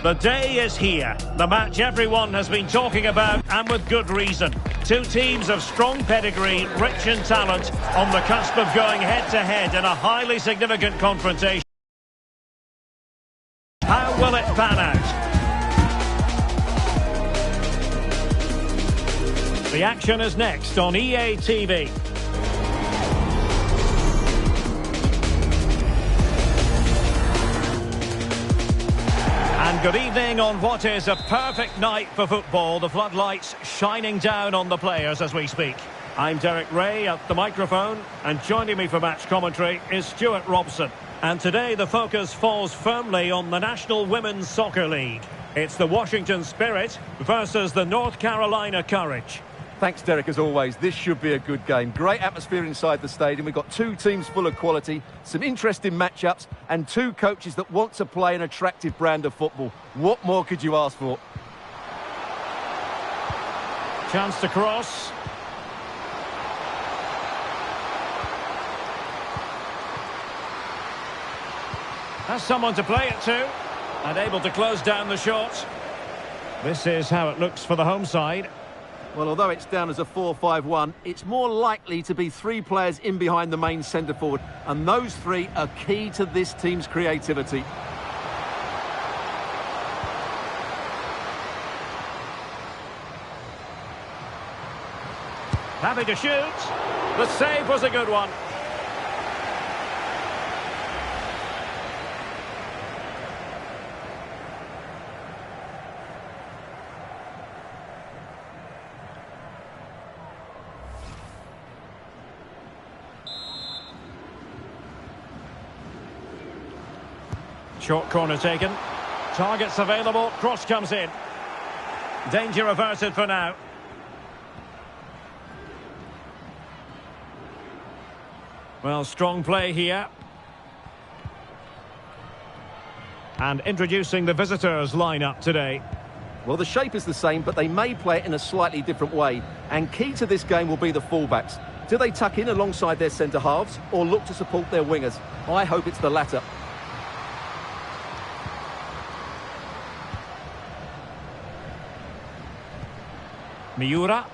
The day is here. The match everyone has been talking about, and with good reason. Two teams of strong pedigree, rich in talent, on the cusp of going head-to-head in a highly significant confrontation. How will it pan out? The action is next on EA TV. And good evening on what is a perfect night for football. The floodlights shining down on the players as we speak. I'm Derek Ray at the microphone, and joining me for match commentary is Stuart Robson. And today the focus falls firmly on the National Women's Soccer League. It's the Washington Spirit versus the North Carolina Courage. Thanks, Derek, as always. This should be a good game. Great atmosphere inside the stadium. We've got two teams full of quality, some interesting matchups, and two coaches that want to play an attractive brand of football. What more could you ask for? Chance to cross. Has someone to play it to, and able to close down the shot. This is how it looks for the home side. Well, although it's down as a 4-5-1, it's more likely to be three players in behind the main centre-forward, and those three are key to this team's creativity. Happy to shoot. The save was a good one. Short corner taken. Targets available. Cross comes in. Danger averted for now. Well, strong play here. And introducing the visitors lineup today. Well, the shape is the same, but they may play it in a slightly different way. And key to this game will be the fullbacks. Do they tuck in alongside their centre-halves or look to support their wingers? I hope it's the latter. Miura.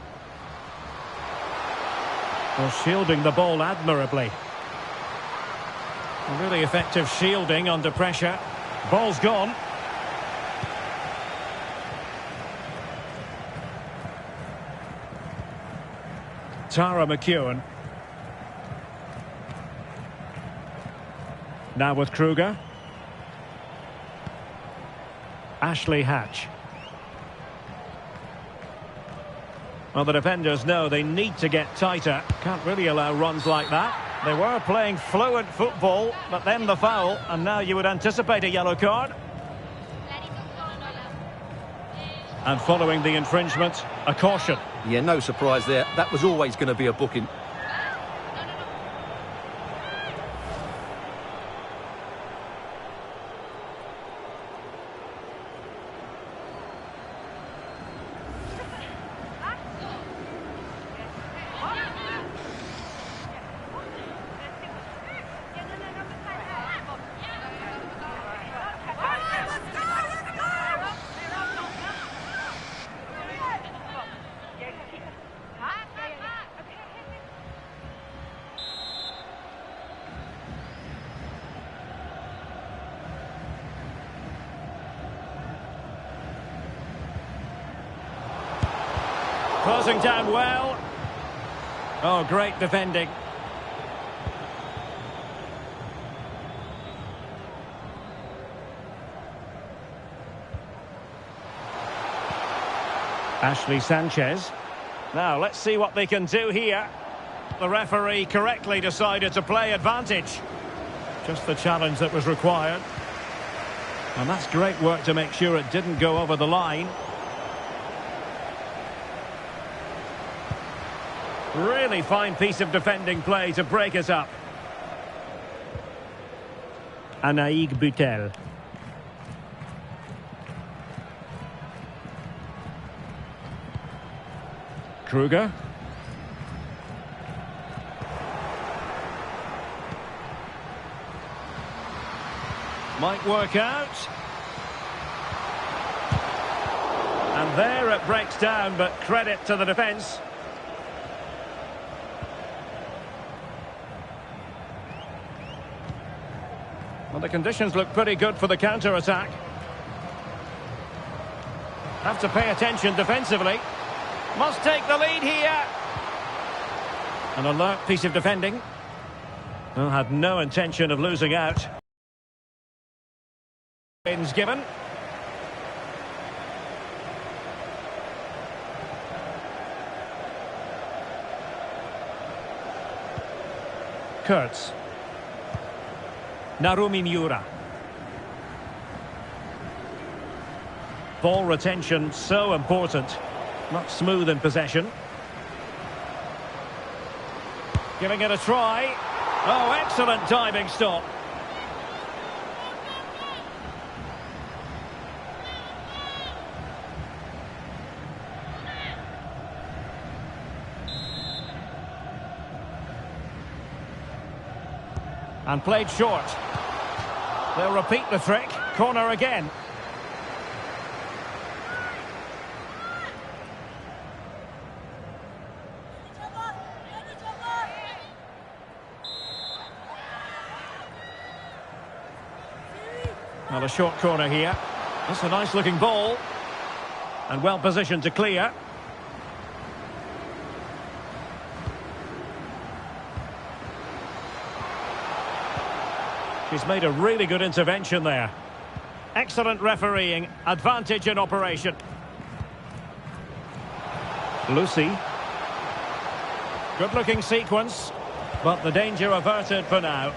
Well, shielding the ball admirably. Really effective shielding under pressure. Ball's gone. Tara McEwen. Now with Kruger. Ashley Hatch. Well, the defenders know they need to get tighter. Can't really allow runs like that. They were playing fluent football, but then the foul, and now you would anticipate a yellow card. And following the infringement, a caution. Yeah, no surprise there. That was always going to be a booking. Closing down well. Oh, great defending. Ashley Sanchez. Now, let's see what they can do here. The referee correctly decided to play advantage. Just the challenge that was required. And that's great work to make sure it didn't go over the line. Really fine piece of defending play to break it up. Anaïg Butel. Kruger. Might work out. And there it breaks down, but credit to the defence. Well, the conditions look pretty good for the counter-attack. Have to pay attention defensively. Must take the lead here. An alert piece of defending. Well, had no intention of losing out. Wins given. Kurtz. Narumi Miura. Ball retention so important. Not smooth in possession. Giving it a try. Oh, excellent diving stop. And played short. They'll repeat the trick. Corner again. Well, a short corner here. That's a nice looking ball. And well positioned to clear. She's made a really good intervention there. Excellent refereeing. Advantage in operation. Lucy. Good looking sequence. But the danger averted for now.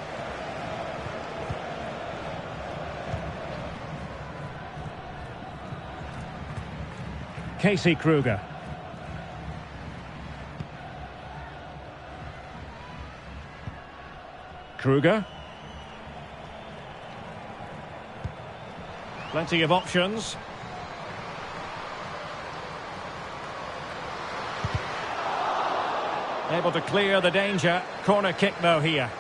Casey Kruger. Kruger. Plenty of options. Able to clear the danger. Corner kick though here.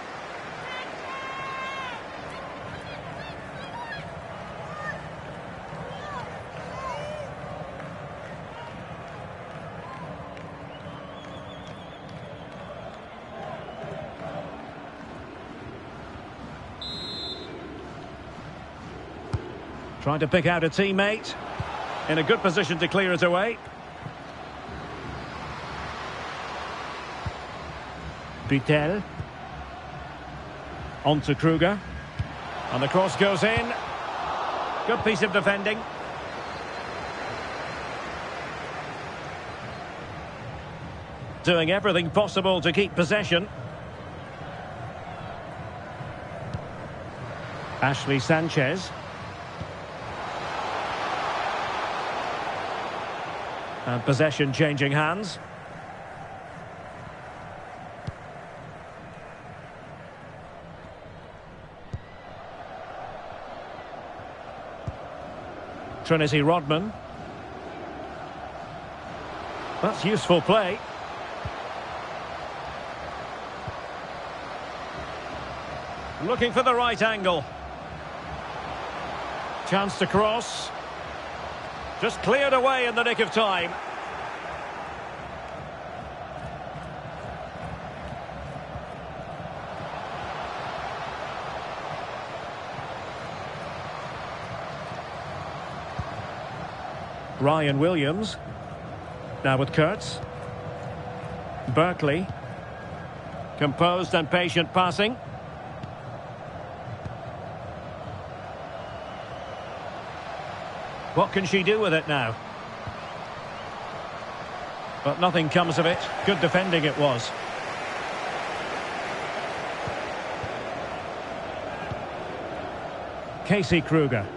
Trying to pick out a teammate. In a good position to clear it away. Butel. On to Kruger. And the cross goes in. Good piece of defending. Doing everything possible to keep possession. Ashley Sanchez. And possession changing hands. Trinity Rodman. That's useful play. Looking for the right angle. Chance to cross. Just cleared away in the nick of time. Ryan Williams. Now with Kurtz. Berkeley. Composed and patient passing. What can she do with it now? But nothing comes of it. Good defending it was. Casey Kruger.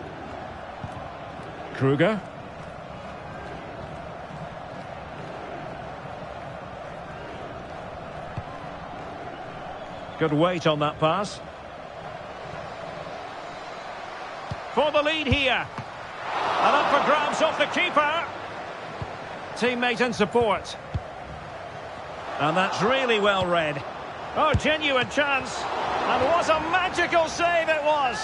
Kruger. Good weight on that pass. For the lead here. And up for grabs off the keeper. Teammate and support. And that's really well read. Oh, genuine chance. And what a magical save it was.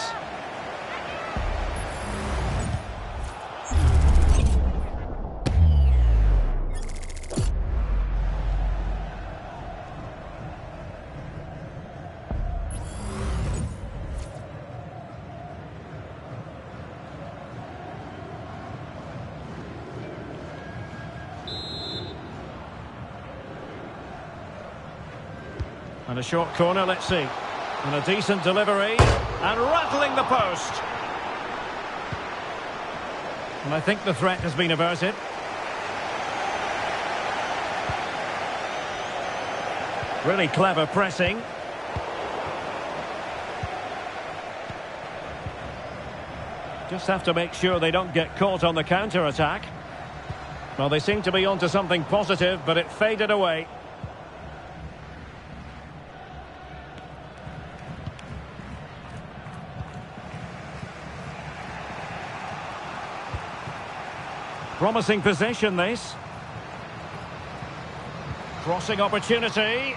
And a short corner, let's see. And a decent delivery. And rattling the post. And I think the threat has been averted. Really clever pressing. Just have to make sure they don't get caught on the counter-attack. Well, they seem to be onto something positive, but it faded away. Promising possession, this. Crossing opportunity.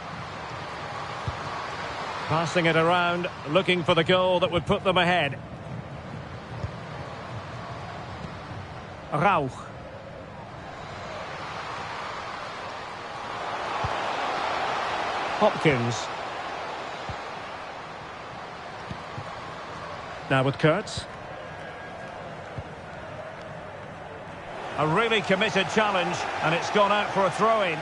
Passing it around, looking for the goal that would put them ahead. Rauch. Hopkins. Now with Kurtz. A really committed challenge, and it's gone out for a throw-in.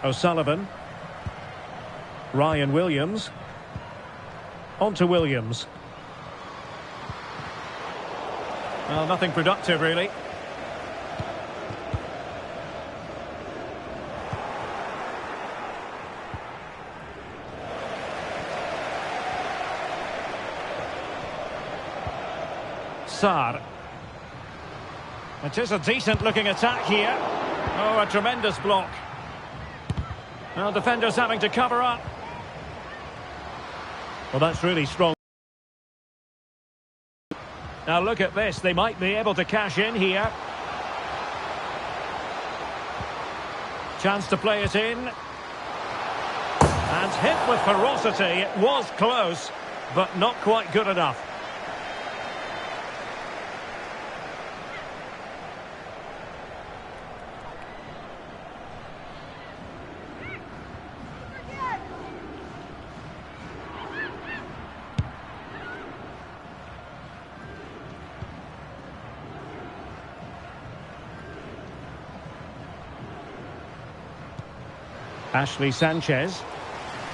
O'Sullivan. Ryan Williams. On to Williams. Well, nothing productive, really. Sarr. It is a decent-looking attack here. Oh, a tremendous block. Well, defenders having to cover up. Well, that's really strong. Now look at this. They might be able to cash in here. Chance to play it in. And hit with ferocity. It was close, but not quite good enough. Ashley Sanchez.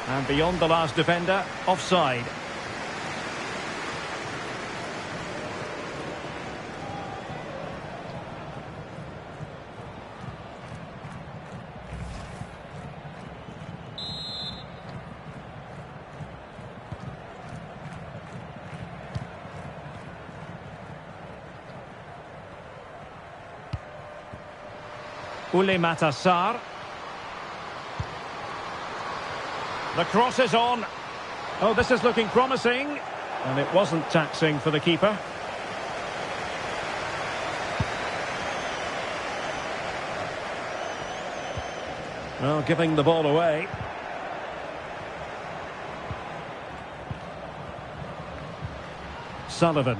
And beyond the last defender, offside. Ule Matassar. The cross is on. Oh, this is looking promising. And it wasn't taxing for the keeper. Well, giving the ball away. Sullivan.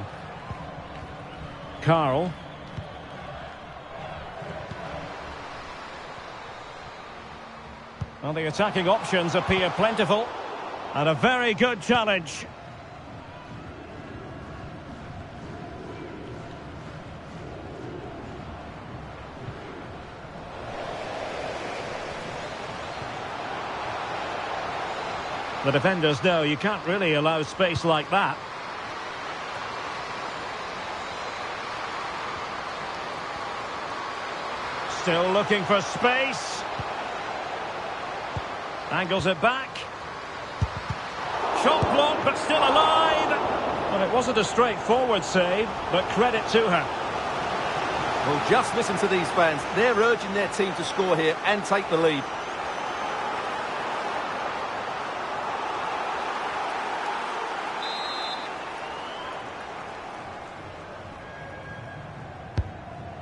Carl. Well, the attacking options appear plentiful. And a very good challenge. The defenders know you can't really allow space like that. Still looking for space. Angles it back. Shot blocked, but still alive. Well, it wasn't a straightforward save, but credit to her. Well, just listen to these fans. They're urging their team to score here and take the lead.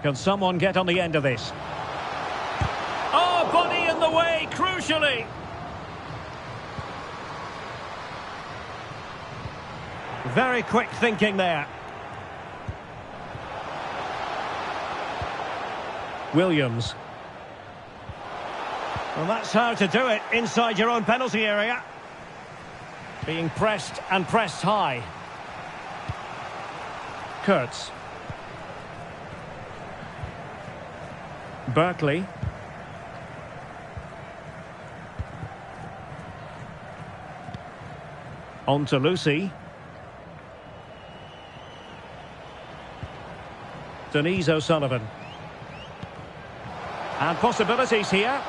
Can someone get on the end of this? Oh, body in the way, crucially. Very quick thinking there. Williams. Well, that's how to do it inside your own penalty area. Being pressed and pressed high. Kurtz. Berkeley. On to Lucy. Denise O'Sullivan. And possibilities here.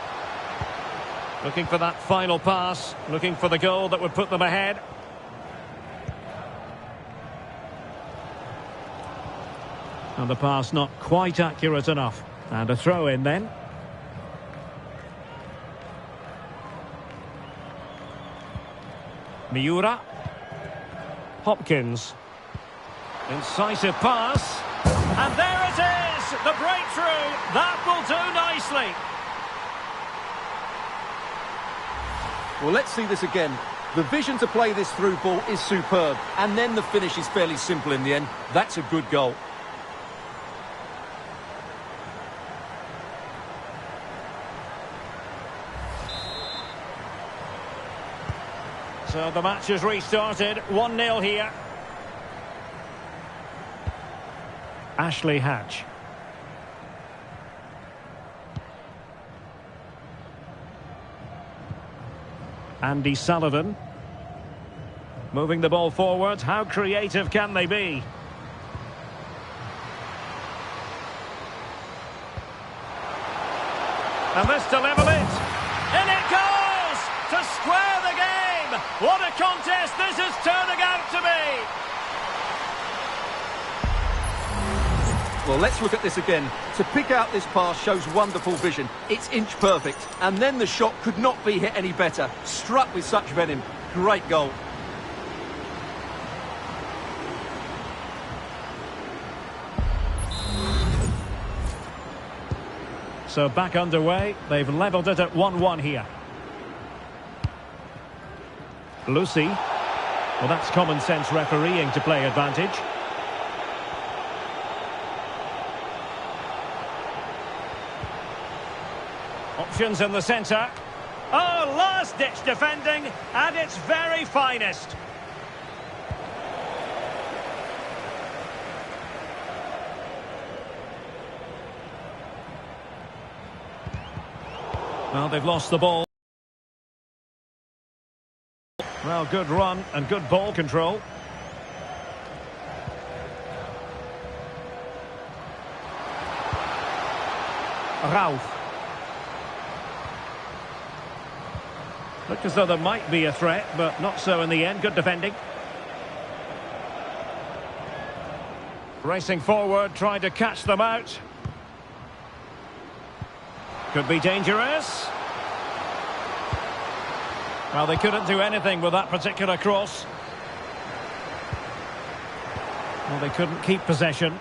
Looking for that final pass. Looking for the goal that would put them ahead. And the pass not quite accurate enough. And a throw in then. Miura. Hopkins. Incisive pass. And there it is! The breakthrough! That will do nicely. Well, let's see this again. The vision to play this through ball is superb. And then the finish is fairly simple in the end. That's a good goal. So the match has restarted. 1-0 here. Ashley Hatch. Andy Sullivan. Moving the ball forward. How creative can they be? And this to level it. In it goes! To square the game! What a contest this is turning out to be! Well, let's look at this again. To pick out this pass shows wonderful vision. It's inch perfect. And then the shot could not be hit any better. Struck with such venom. Great goal. So back underway. They've levelled it at 1-1 here. Lucy. Well, that's common sense refereeing to play advantage. Options in the centre. Oh, last-ditch defending at its very finest. Well, they've lost the ball. Well, good run and good ball control. Ralph. Looked as though there might be a threat, but not so in the end. Good defending. Racing forward, trying to catch them out. Could be dangerous. Well, they couldn't do anything with that particular cross. Well, they couldn't keep possession.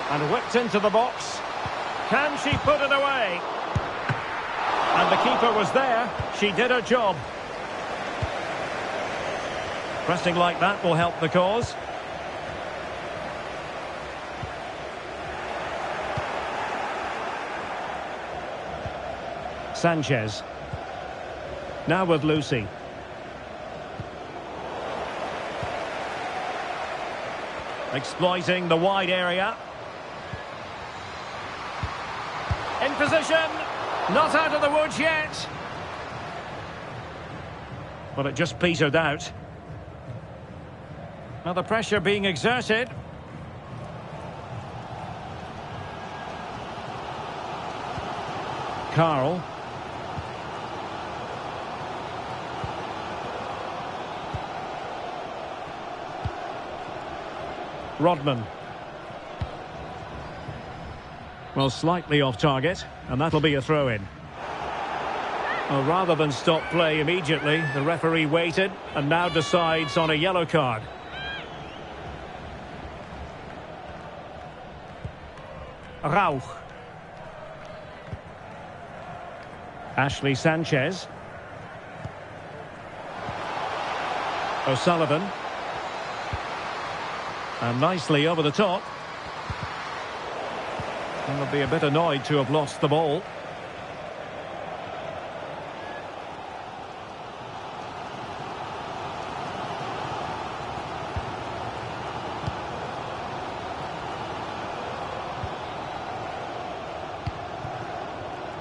And whipped into the box. Can she put it away? And the keeper was there. She did her job. Pressing like that will help the cause. Sanchez. Now with Lucy. Exploiting the wide area. In position. Not out of the woods yet. But it just petered out. Now the pressure being exerted. Carl. Rodman. Well, slightly off target, and that'll be a throw-in. Well, rather than stop play immediately, the referee waited and now decides on a yellow card. Rauch. Ashley Sanchez. O'Sullivan. And nicely over the top. And they'll be a bit annoyed to have lost the ball.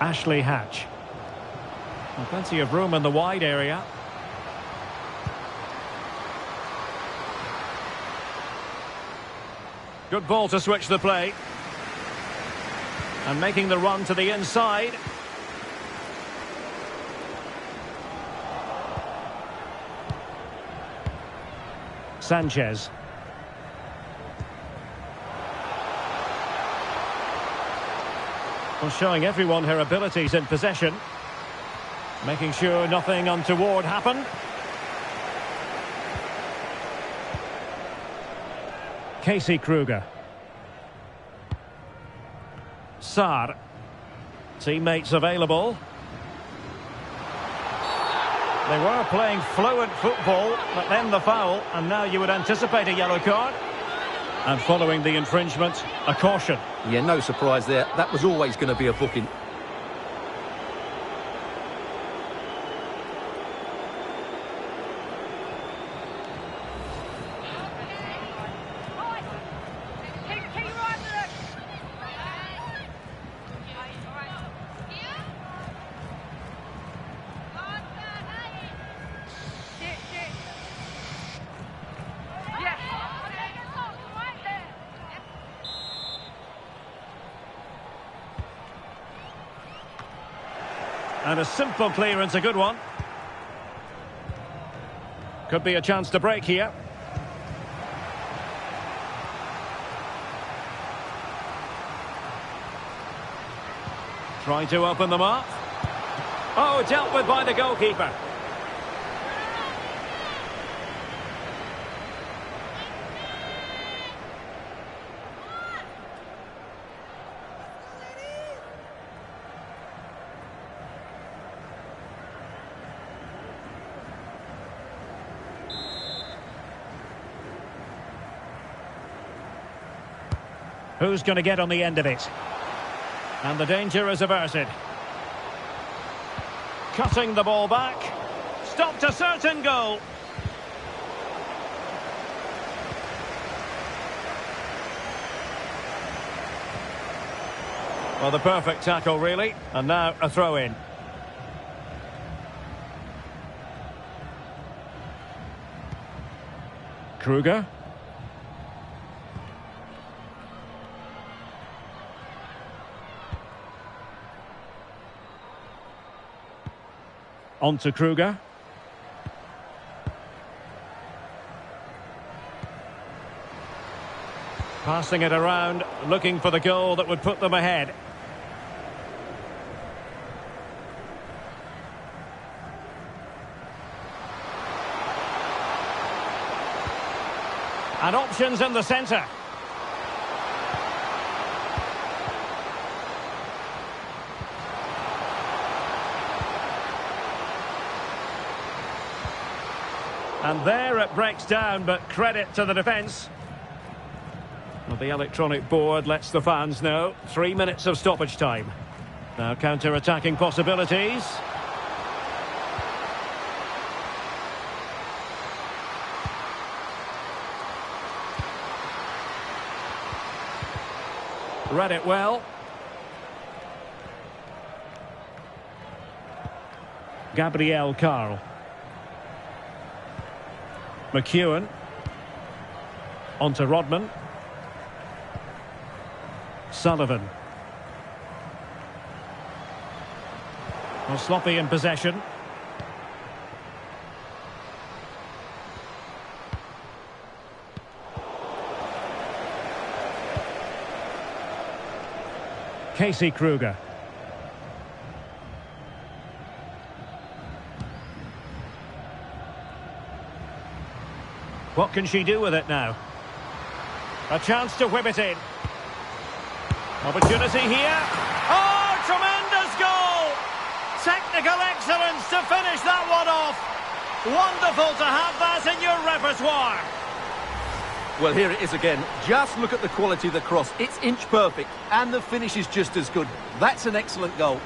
Ashley Hatch. Well, plenty of room in the wide area. Good ball to switch the play. And making the run to the inside. Sanchez. Well, showing everyone her abilities in possession. Making sure nothing untoward happened. Casey Kruger. Sarr. Teammates available. They were playing fluent football, but then the foul, and now you would anticipate a yellow card. And following the infringement, a caution. Yeah, no surprise there. That was always going to be a booking. And a simple clearance, a good one. Could be a chance to break here. Trying to open them up. Oh, dealt with by the goalkeeper. Who's going to get on the end of it? And the danger is averted. Cutting the ball back. Stopped a certain goal. Well, the perfect tackle, really. And now a throw-in. Kruger. On to Kruger. Passing it around, looking for the goal that would put them ahead. And options in the centre. And there it breaks down, but credit to the defence. Well, the electronic board lets the fans know. 3 minutes of stoppage time. Now counter-attacking possibilities. Read it well. Gabriel Carl. McEwen. On to Rodman. Sullivan. Well, sloppy in possession. Casey Kruger. What can she do with it now? A chance to whip it in. Opportunity here. Oh, tremendous goal! Technical excellence to finish that one off. Wonderful to have that in your repertoire. Well, here it is again. Just look at the quality of the cross. It's inch perfect, and the finish is just as good. That's an excellent goal.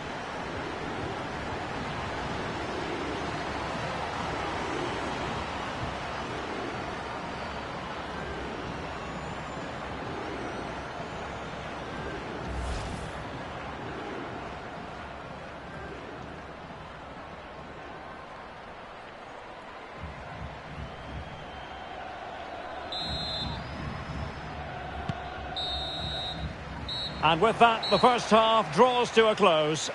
And with that, the first half draws to a close.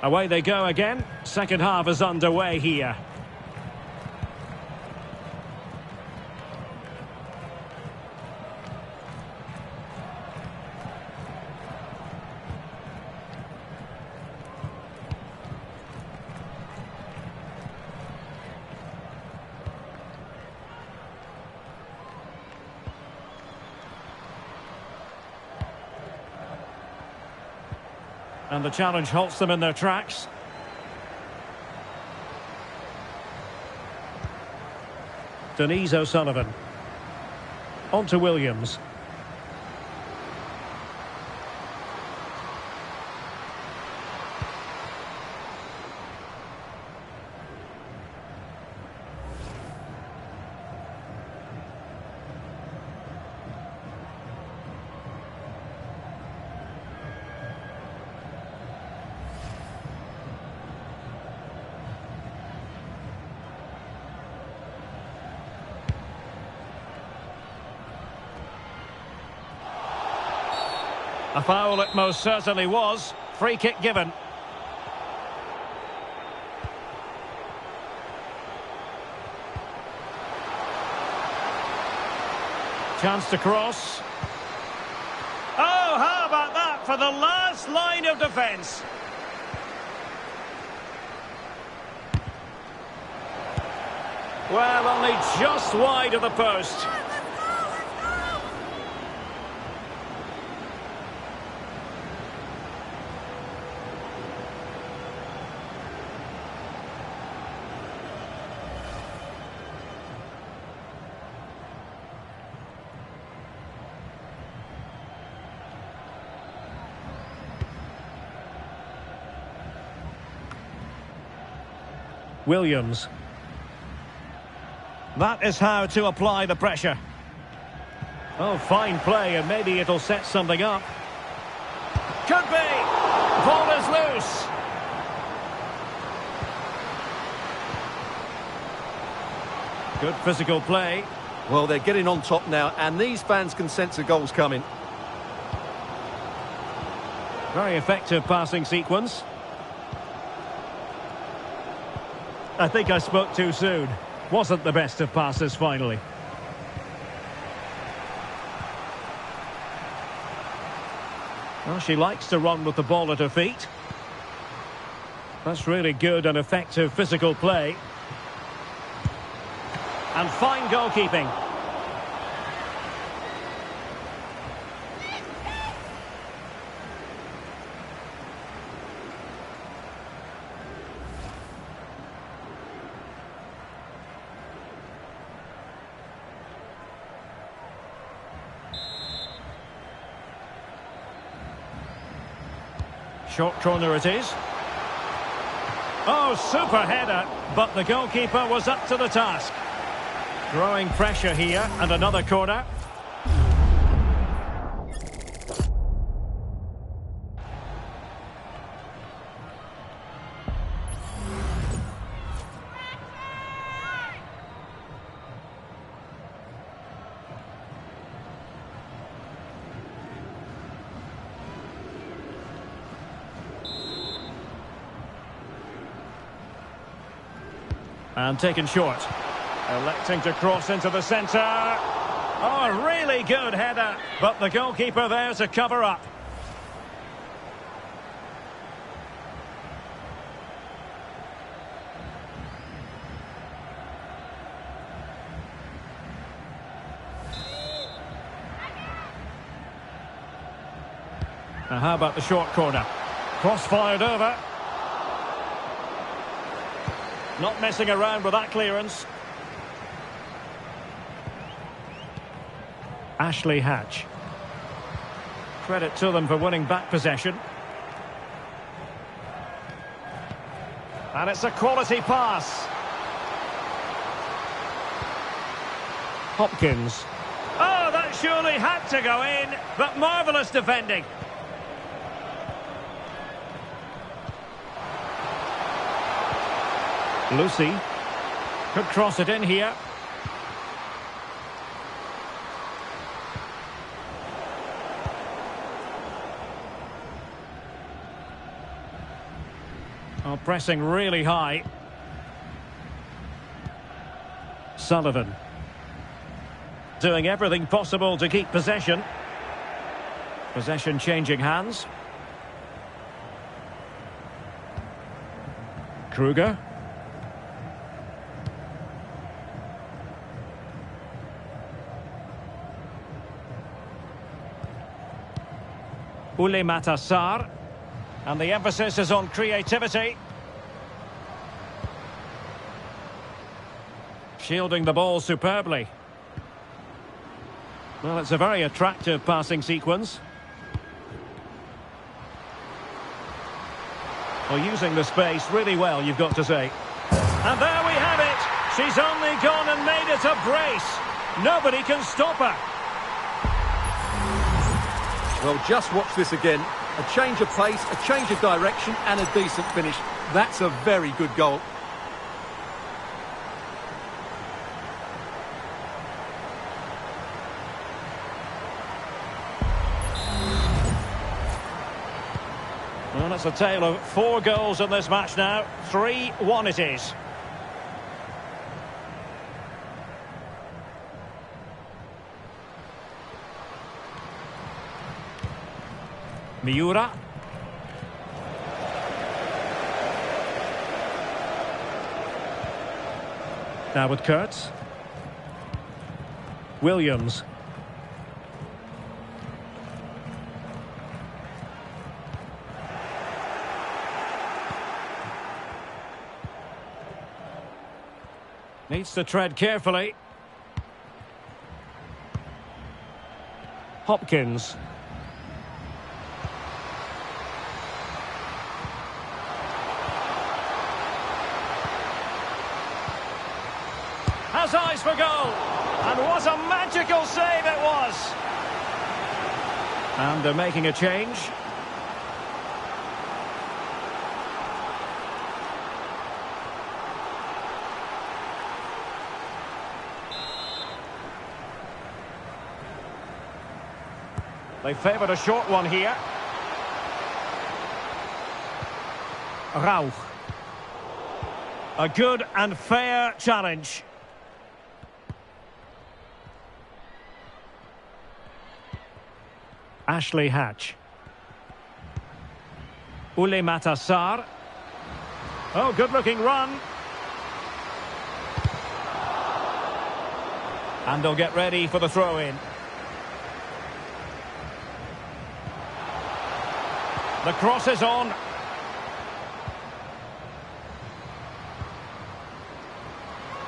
Away they go again. Second half is underway here. And the challenge halts them in their tracks. Denise O'Sullivan. On to Williams. A foul it most certainly was. Free kick given. Chance to cross. Oh, how about that for the last line of defence? Well, only just wide of the post. Williams. That is how to apply the pressure. Oh, fine play, and maybe it'll set something up. Could be! Ball is loose. Good physical play. Well, they're getting on top now, and these fans can sense a goal's coming. Very effective passing sequence. I think I spoke too soon. Wasn't the best of passes finally. Well, she likes to run with the ball at her feet. That's really good and effective physical play. And fine goalkeeping. Short corner it is. Oh, super header, but the goalkeeper was up to the task. Growing pressure here, and another corner. And taken short. Electing to cross into the centre. Oh, really good header. But the goalkeeper there to cover up. Now how about the short corner? Cross fired over. Not messing around with that clearance. Ashley Hatch. Credit to them for winning back possession. And it's a quality pass. Hopkins. Oh, that surely had to go in, but marvellous defending. Lucy could cross it in here. Oh, pressing really high. Sullivan doing everything possible to keep possession. Possession changing hands. Kruger. Ule Matassar. And the emphasis is on creativity. Shielding the ball superbly. Well, it's a very attractive passing sequence. Well, using the space really well, you've got to say. And there we have it. She's only gone and made it a brace. Nobody can stop her. Well, just watch this again. A change of pace, a change of direction, and a decent finish. That's a very good goal. Well, it's a tale of 4 goals in this match now. 3-1 it is. Miura. Now with Kurtz. Williams. Needs to tread carefully. Hopkins. Has eyes for goal. And what a magical save it was. And they're making a change. They favoured a short one here. Rauch. A good and fair challenge. Ashley Hatch. Ule Matassar. Oh, good-looking run. And they'll get ready for the throw-in. The cross is on.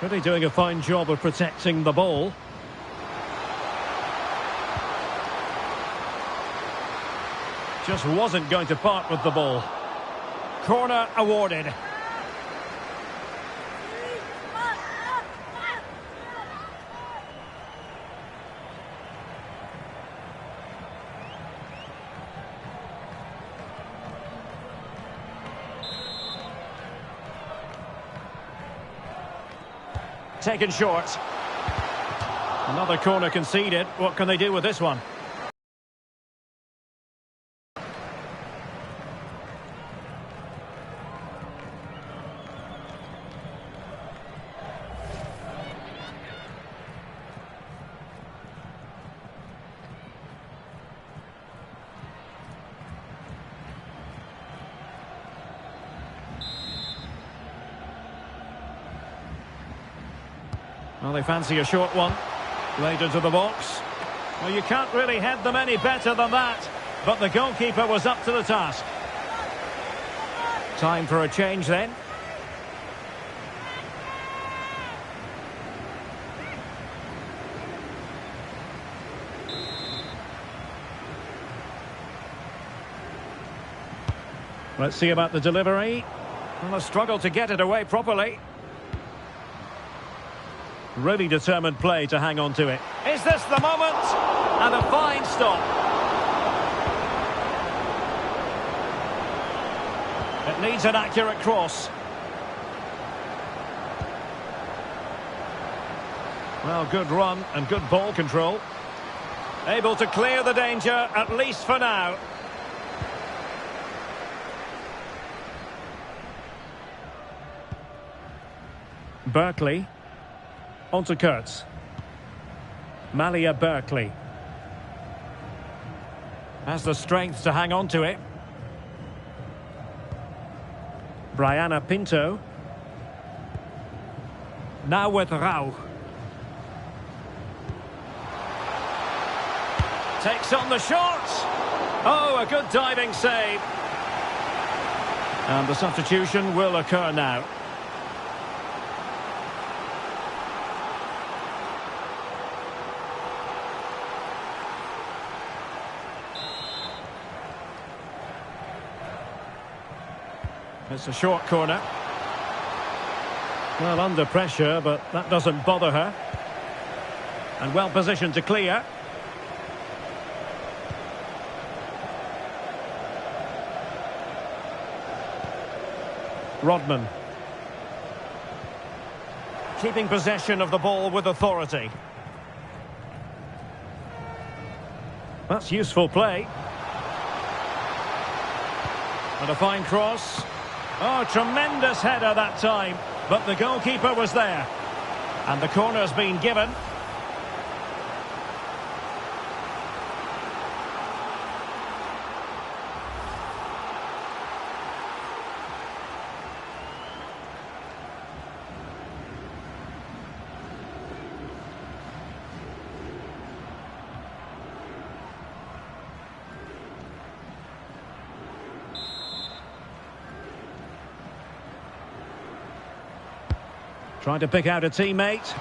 Really doing a fine job of protecting the ball. Just wasn't going to part with the ball. Corner awarded. Taken short. Another corner conceded. What can they do with this one? Well, they fancy a short one. Played into the box. Well, you can't really head them any better than that. But the goalkeeper was up to the task. Time for a change then. Let's see about the delivery. Well, a struggle to get it away properly. Really determined play to hang on to it. Is this the moment? And a fine stop. It needs an accurate cross. Well, good run and good ball control. Able to clear the danger, at least for now. Berkeley. On to Kurtz. Malia Berkeley. Has the strength to hang on to it. Brianna Pinto. Now with Rau. Takes on the shot. Oh, a good diving save. And the substitution will occur now. It's a short corner. Well, under pressure, but that doesn't bother her. And well positioned to clear. Rodman. Keeping possession of the ball with authority. That's useful play. And a fine cross. Oh, tremendous header that time. But the goalkeeper was there. And the corner's been given. Trying to pick out a teammate.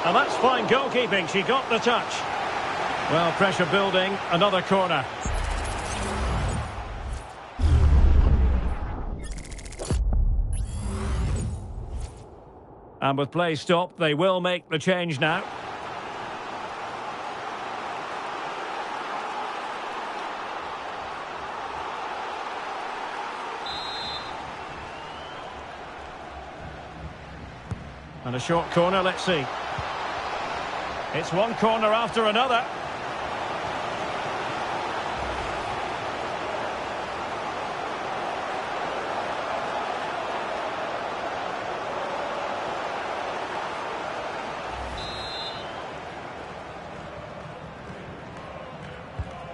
And that's fine goalkeeping. She got the touch. Well, pressure building. Another corner. And with play stopped, they will make the change now. And a short corner, let's see. It's one corner after another.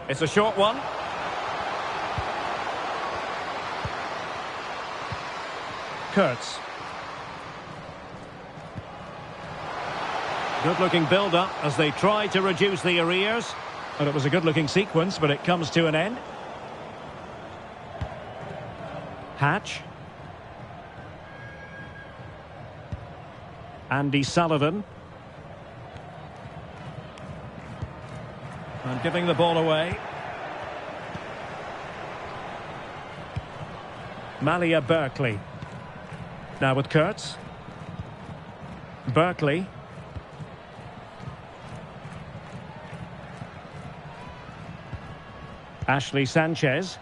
It's a short one. Kurtz. Good-looking build-up as they try to reduce the arrears. And it was a good-looking sequence, but it comes to an end. Hatch. Andy Sullivan. And giving the ball away. Malia Berkeley. Now with Kurtz. Berkeley. Ashley Sanchez.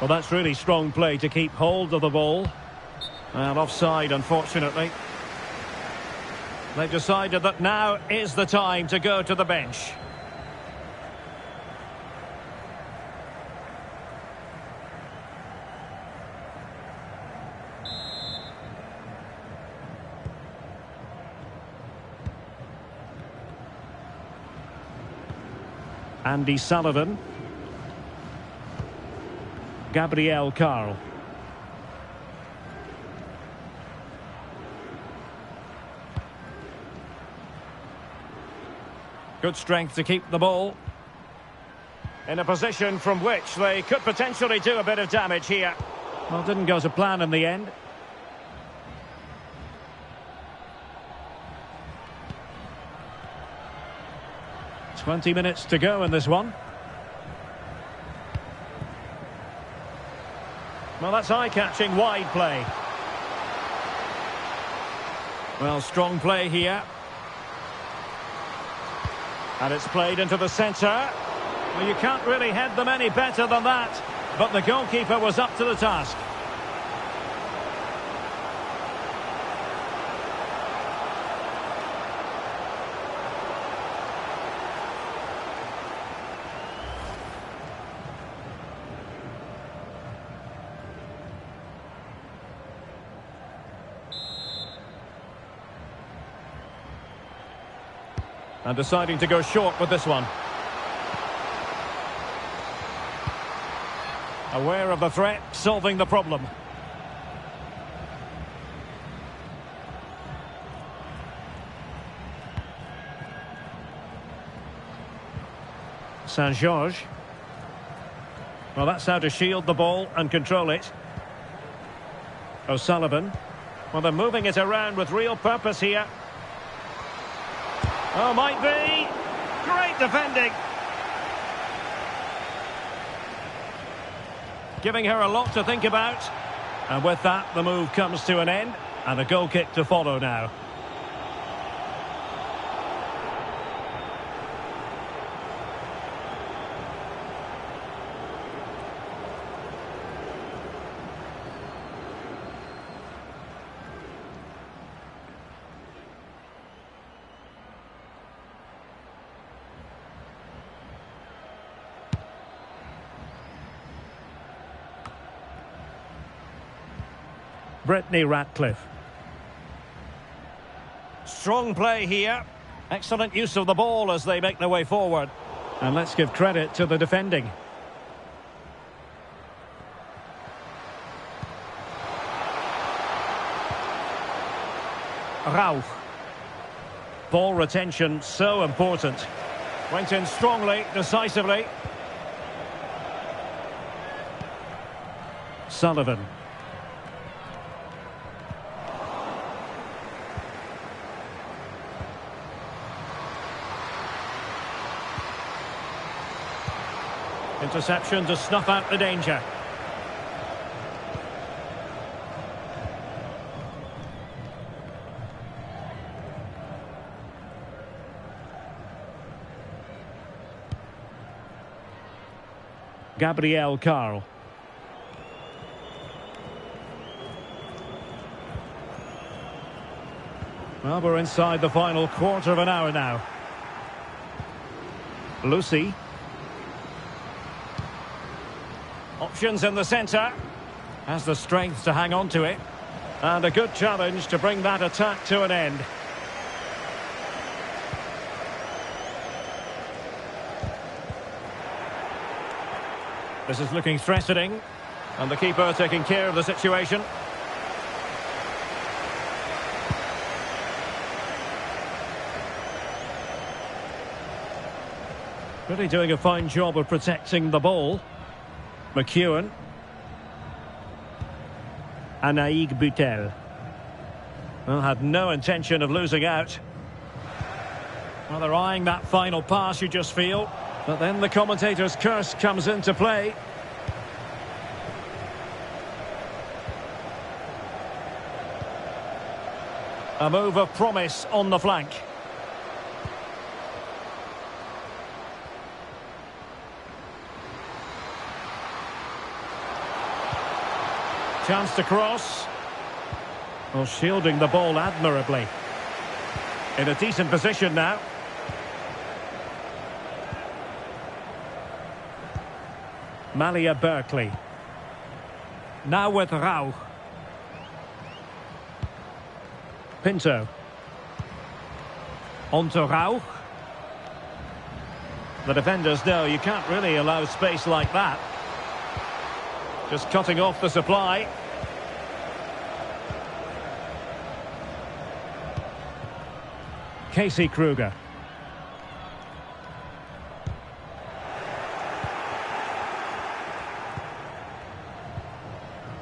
Well, that's really strong play to keep hold of the ball. And offside, unfortunately. They've decided that now is the time to go to the bench. Andy Sullivan. Gabrielle Carl. Good strength to keep the ball. In a position from which they could potentially do a bit of damage here. Well, didn't go to plan in the end. "20 minutes to go in this one. Well, that's eye-catching wide play. Well, strong play here. And it's played into the centre. Well, you can't really head them any better than that. But the goalkeeper was up to the task. And deciding to go short with this one. Aware of the threat, solving the problem. Saint-Georges. Well, that's how to shield the ball and control it. O'Sullivan. Well, they're moving it around with real purpose here. Oh, might be. Great defending. Giving her a lot to think about. And with that, the move comes to an end. And a goal kick to follow now. Brittany Ratcliffe. Strong play here. Excellent use of the ball as they make their way forward. And let's give credit to the defending. Rauch. Ball retention so important. Went in strongly, decisively. Sullivan. Interception to snuff out the danger. Gabriel Carl. Well, we're inside the final quarter of an hour now. Lucy. Options in the centre. Has the strength to hang on to it. And a good challenge to bring that attack to an end. This is looking threatening. And the keeper taking care of the situation. Really doing a fine job of protecting the ball. McEwen. Anaïg Butel. Well, had no intention of losing out. Well, they're eyeing that final pass, you just feel. But then the commentator's curse comes into play. A move of promise on the flank. Chance to cross. Well, shielding the ball admirably. In a decent position now. Malia Berkeley. Now with Rauch. Pinto. On to Rauch. The defenders know you can't really allow space like that. Just cutting off the supply. Casey Kruger.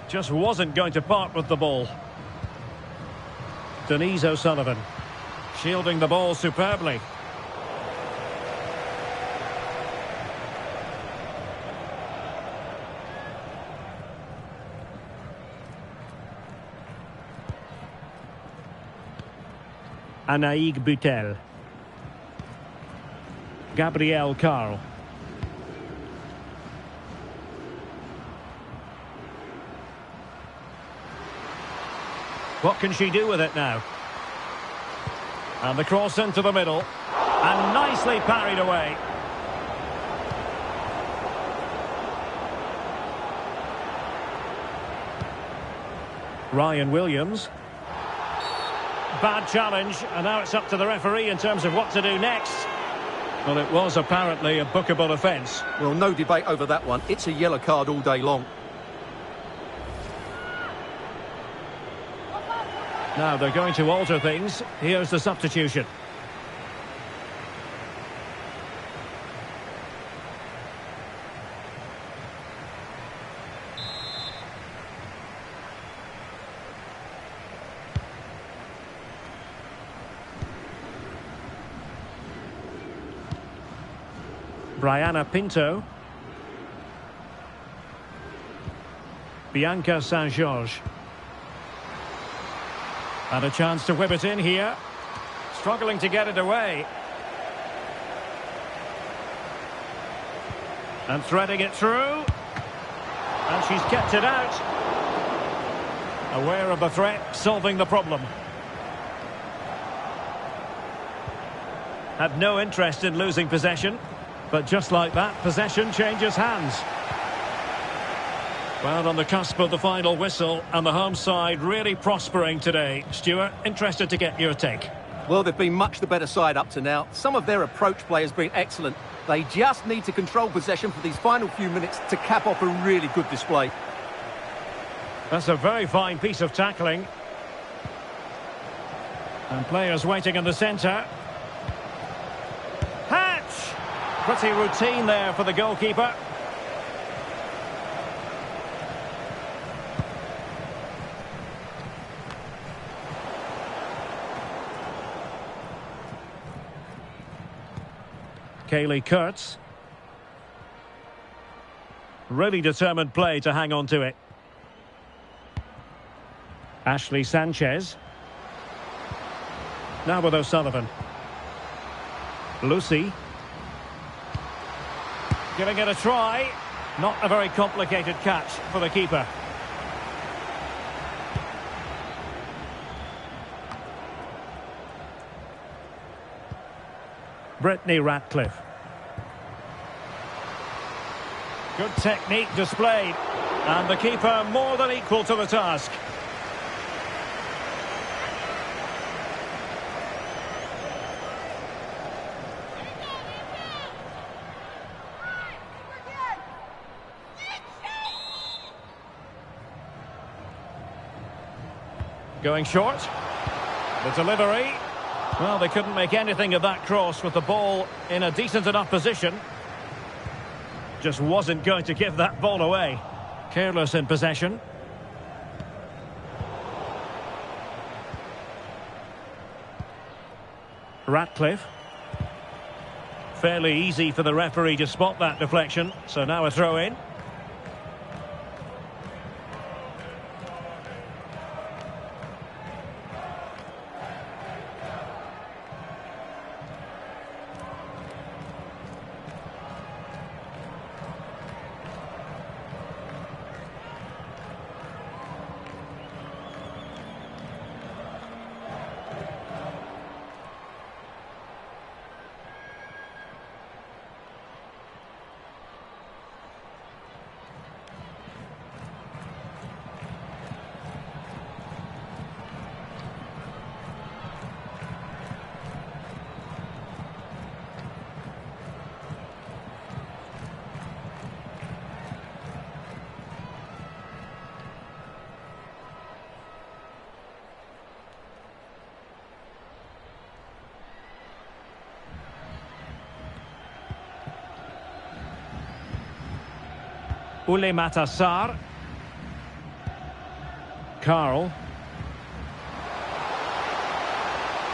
Just wasn't going to part with the ball. Denise O'Sullivan shielding the ball superbly. Anaïg Butel. Gabrielle Carl. What can she do with it now? And the cross into the middle. And nicely parried away. Ryan Williams. Bad challenge, and now it's up to the referee in terms of what to do next. Well, it was apparently a bookable offence. Well, no debate over that one. It's a yellow card all day long. Now they're going to alter things. Here's the substitution. Brianna Pinto. Bianca Saint-Georges. And a chance to whip it in here. Struggling to get it away. And threading it through. And she's kept it out. Aware of the threat, solving the problem. Had no interest in losing possession. But just like that, possession changes hands. Well, on the cusp of the final whistle, and the home side really prospering today. Stuart, interested to get your take. Well, they've been much the better side up to now. Some of their approach play has been excellent. They just need to control possession for these final few minutes to cap off a really good display. That's a very fine piece of tackling. And players waiting in the centre. Hatch! Pretty routine there for the goalkeeper. Kaylee Kurtz. Really determined play to hang on to it. Ashley Sanchez. Now with O'Sullivan. Lucy. Giving it a try. Not a very complicated catch for the keeper. Brittany Ratcliffe. Good technique displayed. And the keeper more than equal to the task. Going short. The delivery. Well, they couldn't make anything of that cross with the ball in a decent enough position. Just wasn't going to give that ball away. Careless in possession. Ratcliffe. Fairly easy for the referee to spot that deflection. So now a throw in. Ule Matassar. Carl.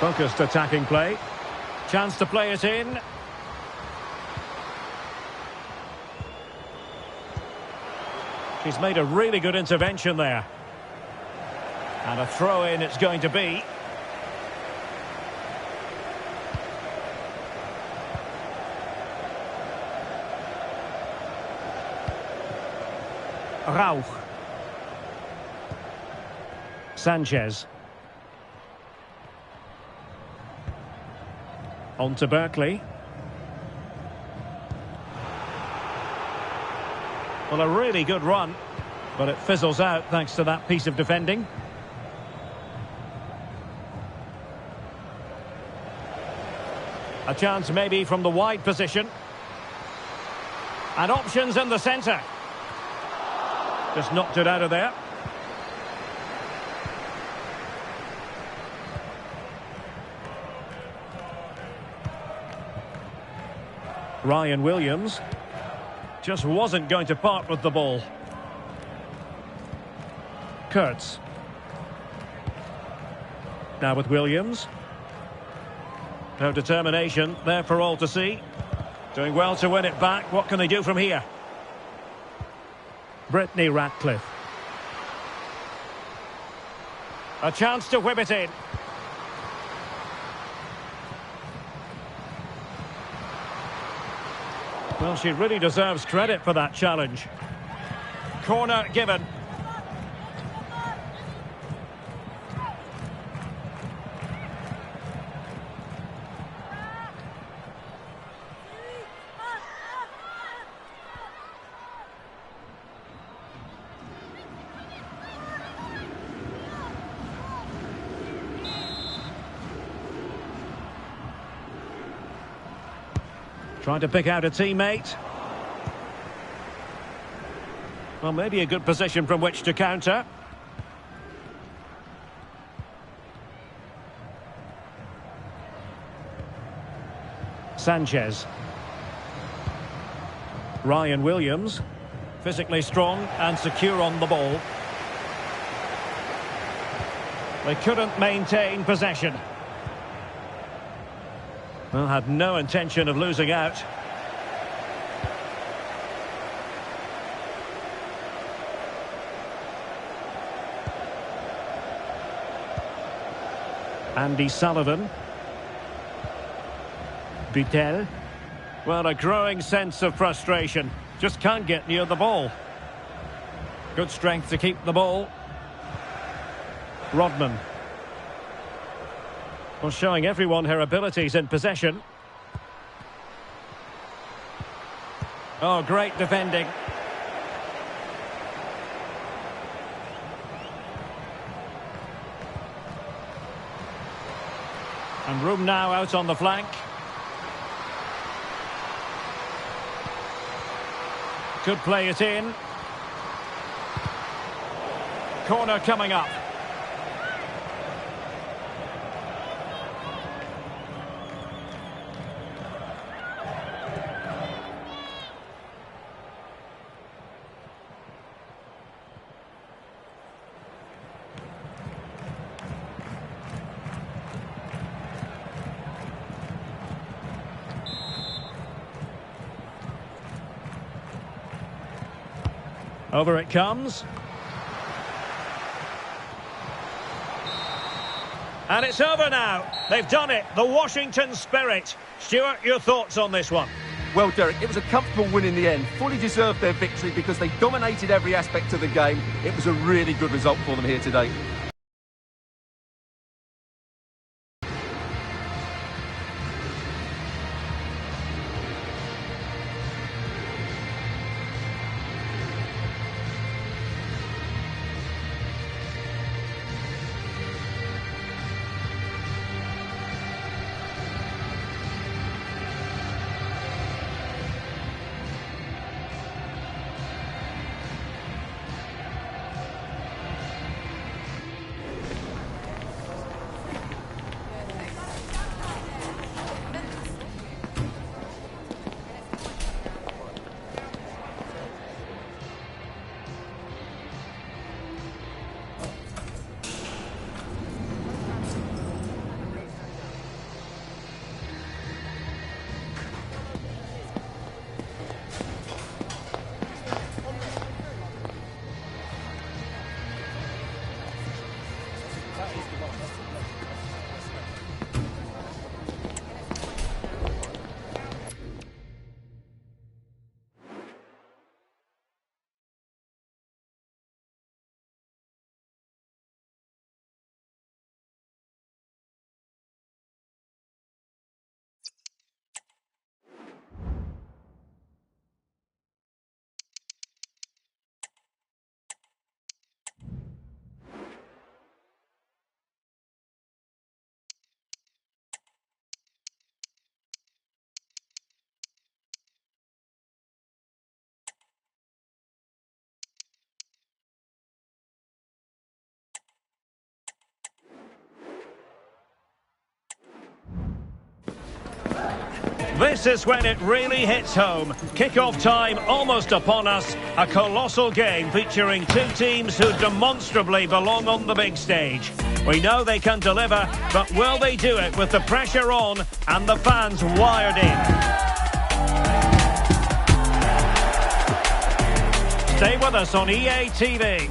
Focused attacking play. Chance to play it in. She's made a really good intervention there. And a throw-in it's going to be. Rauch. Sanchez. On to Berkeley. Well, a really good run, but it fizzles out thanks to that piece of defending. A chance maybe from the wide position. And options in the centre. Just knocked it out of there. Ryan Williams just wasn't going to part with the ball. Kurtz. Now with Williams. No determination there for all to see. Doing well to win it back. What can they do from here? Brittany Ratcliffe. A chance to whip it in. Well, she really deserves credit for that challenge. Corner given. Trying to pick out a teammate. Well, maybe a good position from which to counter. Sanchez. Ryan Williams. Physically strong and secure on the ball. They couldn't maintain possession. Well, had no intention of losing out. Andy Sullivan. Butel. Well, a growing sense of frustration. Just can't get near the ball. Good strength to keep the ball. Rodman. Well, showing everyone her abilities in possession. Oh, great defending. And room now out on the flank. Could play it in. Corner coming up. Over it comes. And it's over now. They've done it. The Washington Spirit. Stuart, your thoughts on this one? Well, Derek, it was a comfortable win in the end. Fully deserved their victory because they dominated every aspect of the game. It was a really good result for them here today. This is when it really hits home. Kick-off time almost upon us. A colossal game featuring two teams who demonstrably belong on the big stage. We know they can deliver, but will they do it with the pressure on and the fans wired in? Stay with us on EA TV.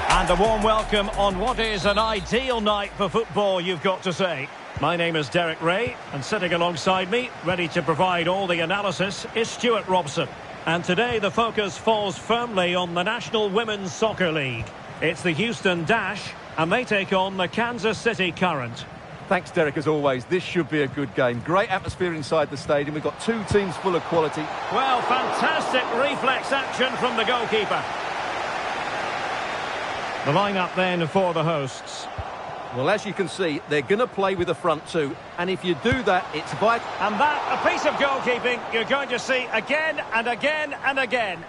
And a warm welcome on what is an ideal night for football, you've got to say. My name is Derek Ray, and sitting alongside me, ready to provide all the analysis, is Stuart Robson. And today the focus falls firmly on the National Women's Soccer League. It's the Houston Dash, and they take on the Kansas City Current. Thanks, Derek, as always. This should be a good game. Great atmosphere inside the stadium. We've got two teams full of quality. Well, fantastic reflex action from the goalkeeper. The lineup then for the hosts. Well, as you can see, they're going to play with the front two. And if you do that, it's vital. And that, a piece of goalkeeping you're going to see again and again and again.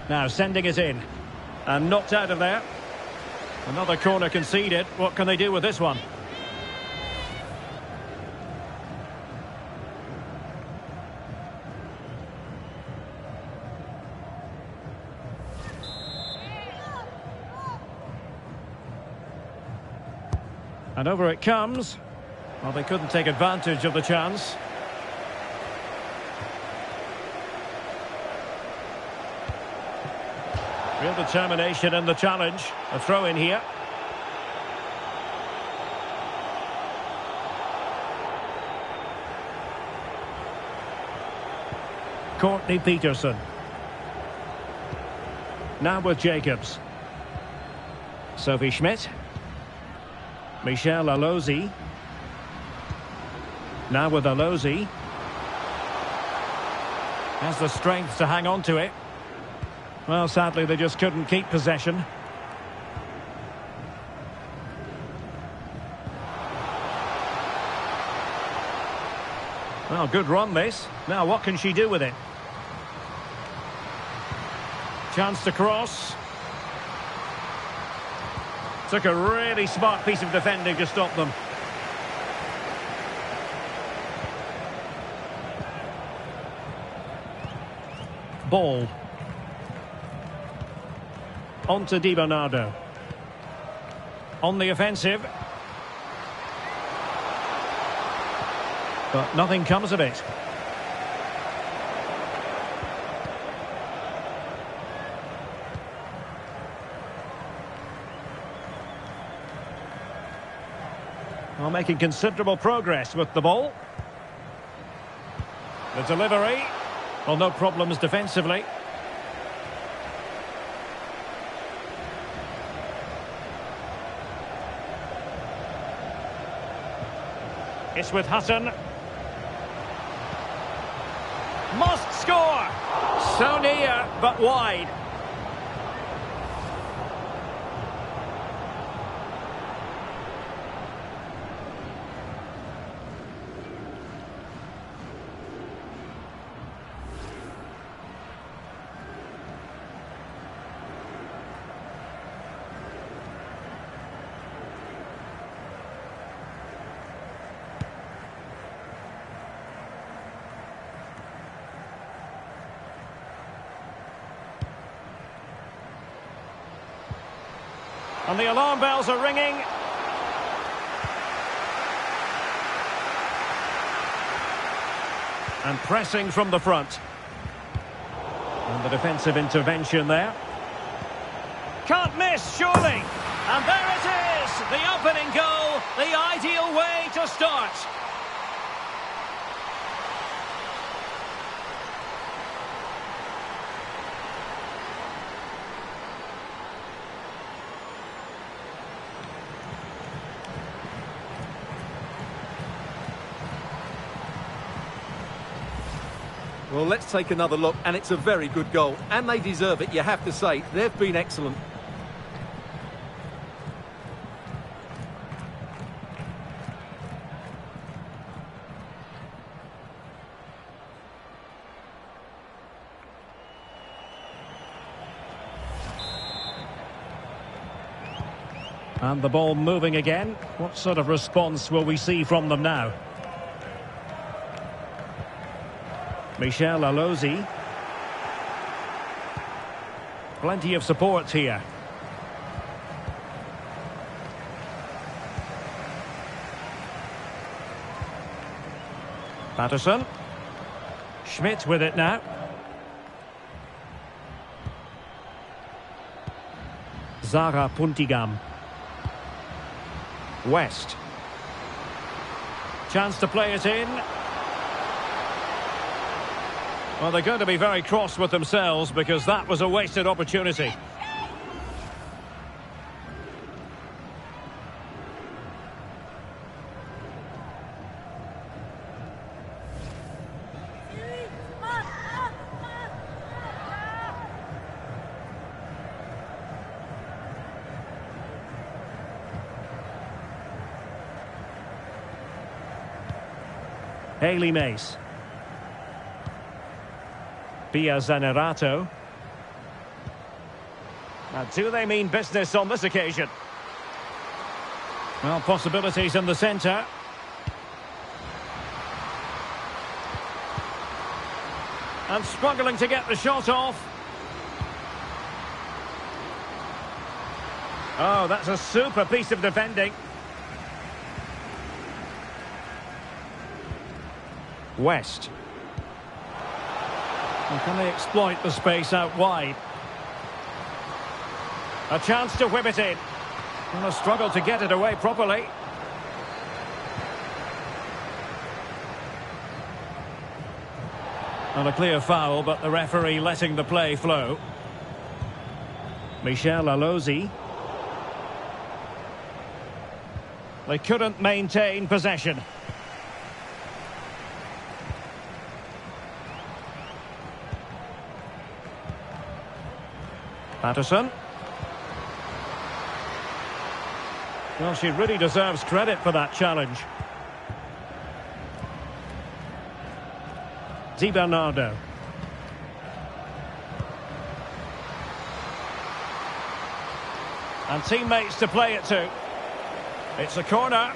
Now sending it in. And knocked out of there. Another corner conceded. What can they do with this one? And over it comes. Well, they couldn't take advantage of the chance. Real determination in the challenge. A throw in here. Courtney Peterson. Now with Jacobs. Sophie Schmidt. Michelle Alozi. Now with Alozi. Has the strength to hang on to it. Well, sadly, they just couldn't keep possession. Well, good run, this. Now, what can she do with it? Chance to cross. Took a really smart piece of defending to stop them. Ball. On to Di Bernardo. On the offensive. But nothing comes of it. Well, making considerable progress with the ball. The delivery. Well, no problems defensively. It's with Hutton. Must score! So near, but wide. And the alarm bells are ringing. And pressing from the front. And the defensive intervention there. Can't miss, surely. And there it is, the opening goal, the ideal way to start. Well, let's take another look, and it's a very good goal. And they deserve it, you have to say. They've been excellent. And the ball moving again. What sort of response will we see from them now? Michel Alozi. Plenty of support here. Patterson. Schmidt with it now. Zara Puntigam. West. Chance to play it in. Well, they're going to be very cross with themselves because that was a wasted opportunity. Hayley Mace. Pia Zanerato. Now, do they mean business on this occasion? Well, possibilities in the centre. And struggling to get the shot off. Oh, that's a super piece of defending. West. And can they exploit the space out wide? A chance to whip it in. And a struggle to get it away properly. And a clear foul, but the referee letting the play flow. Michel Alozi. They couldn't maintain possession. Patterson. Well, she really deserves credit for that challenge. Di Bernardo. And teammates to play it to. It's a corner.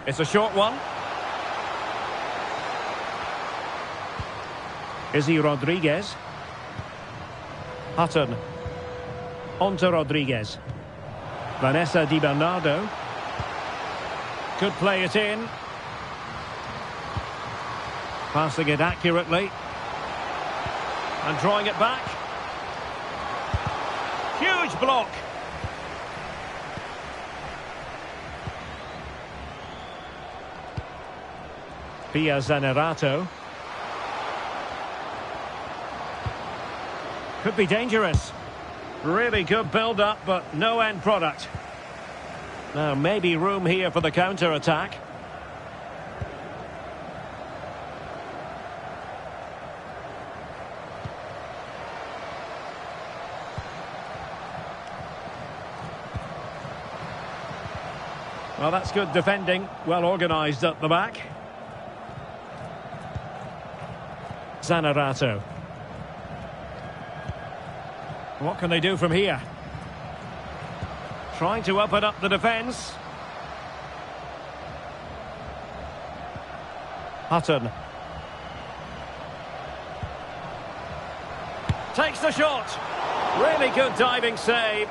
It's a short one. Izzy Rodriguez. Hutton. On to Rodriguez. Vanessa Di Bernardo. Could play it in. Passing it accurately. And drawing it back. Huge block. Pia Zanerato. Could be dangerous. Really good build-up, but no end product. Now, maybe room here for the counter-attack. Well, that's good defending. Well organised at the back. Zanerato. What can they do from here? Trying to open up the defence. Hutton. Takes the shot. Really good diving save.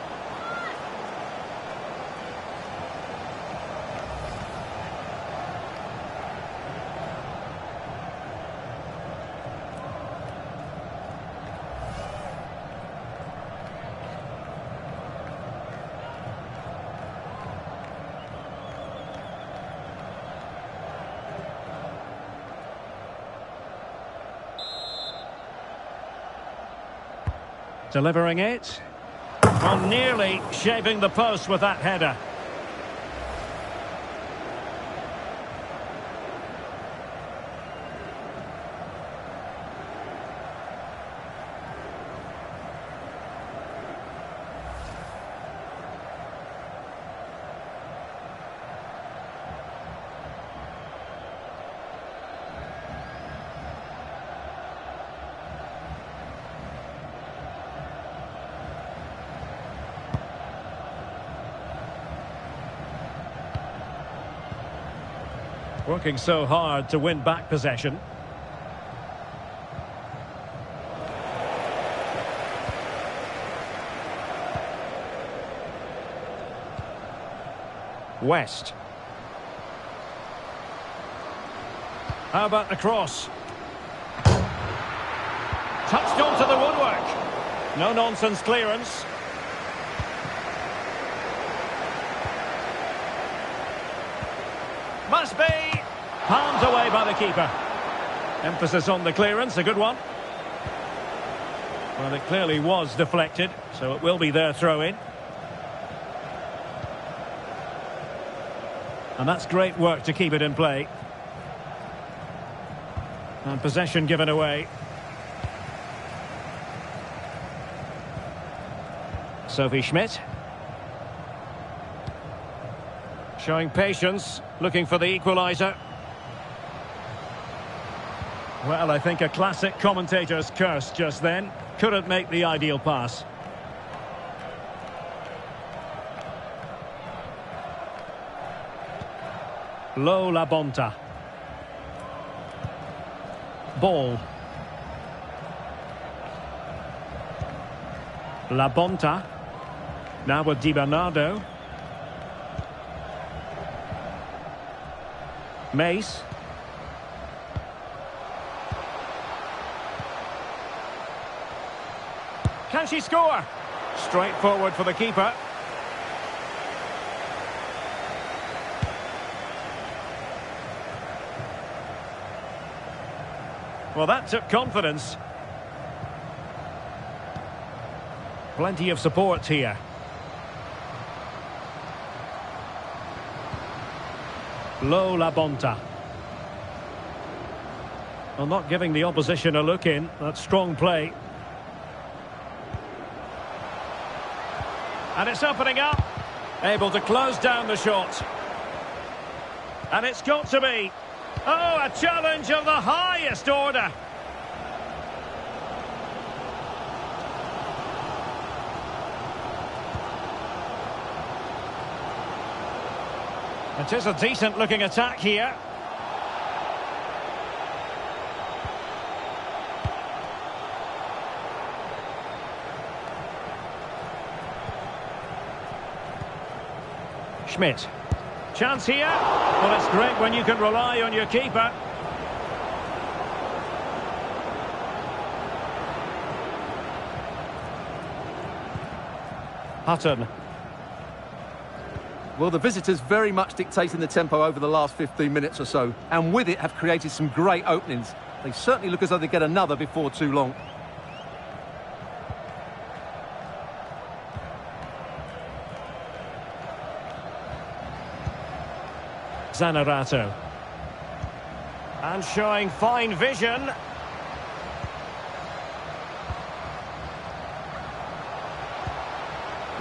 Delivering it. Well, nearly shaving the post with that header. Working so hard to win back possession. West. How about the cross? Touched onto the woodwork. No-nonsense clearance. Must be. Palmed away by the keeper. Emphasis on the clearance, a good one. Well, it clearly was deflected, so it will be their throw-in. And that's great work to keep it in play. And possession given away. Sophie Schmidt. Showing patience, looking for the equaliser. Well, I think a classic commentator's curse just then. Couldn't make the ideal pass. Lo La Bonta. Ball. La Bonta. Now with Di Bernardo. Mace. Can she score? Straight forward for the keeper. Well, that took confidence. Plenty of support here. Lo La Bonta. Well, not giving the opposition a look in. That's strong play. And it's opening up. Able to close down the shot. And it's got to be. Oh, a challenge of the highest order. It is a decent-looking attack here. Schmidt. Chance here. Well, it's great when you can rely on your keeper. Hutton. Well, the visitors very much dictating the tempo over the last 15 minutes or so, and with it have created some great openings. They certainly look as though they get another before too long. Zanerato. And showing fine vision.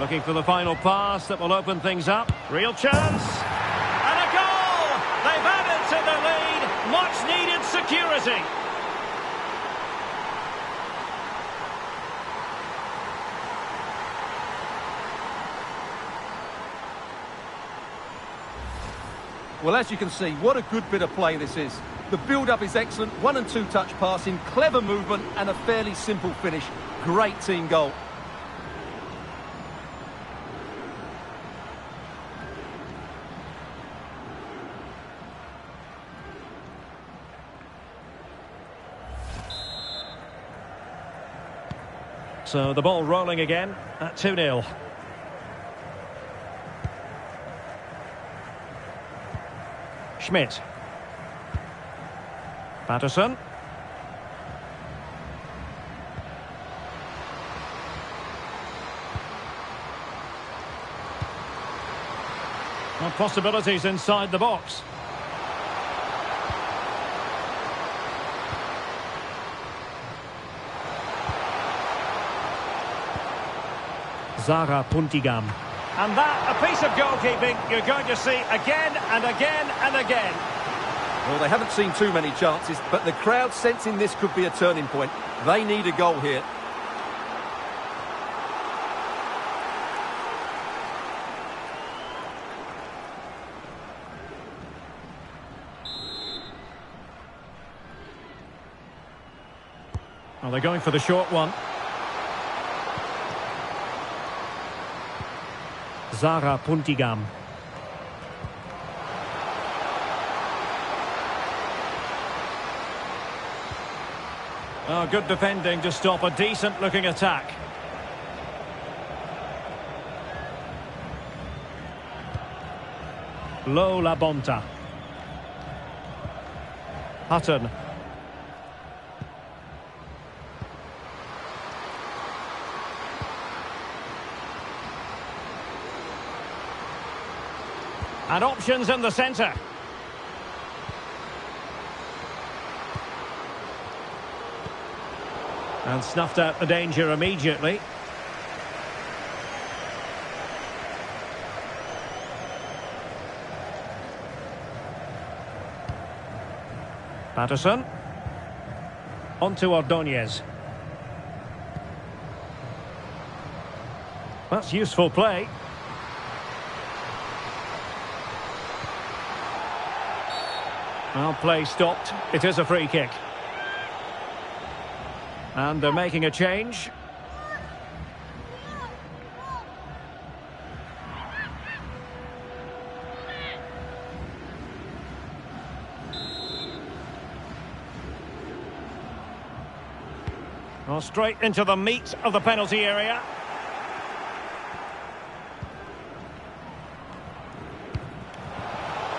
Looking for the final pass that will open things up. Real chance. And a goal! They've added to the lead. Much needed security. Well, as you can see, what a good bit of play this is. The build-up is excellent, 1- and 2-touch passing, clever movement and a fairly simple finish. Great team goal. So the ball rolling again at 2-0. Schmidt. Patterson. Well, possibilities inside the box. Zara Puntigam. And that, a piece of goalkeeping you're going to see again and again and again. Well, they haven't seen too many chances, but the crowd sensing this could be a turning point. They need a goal here. Well, they're going for the short one. Zara Puntigam. Oh, good defending to stop a decent-looking attack. Lo La Bonta. Hutton. And options in the centre. And snuffed out the danger immediately. Patterson. On to Ordóñez. That's useful play. Well, play stopped. It is a free kick. And they're making a change. Well, straight into the meat of the penalty area.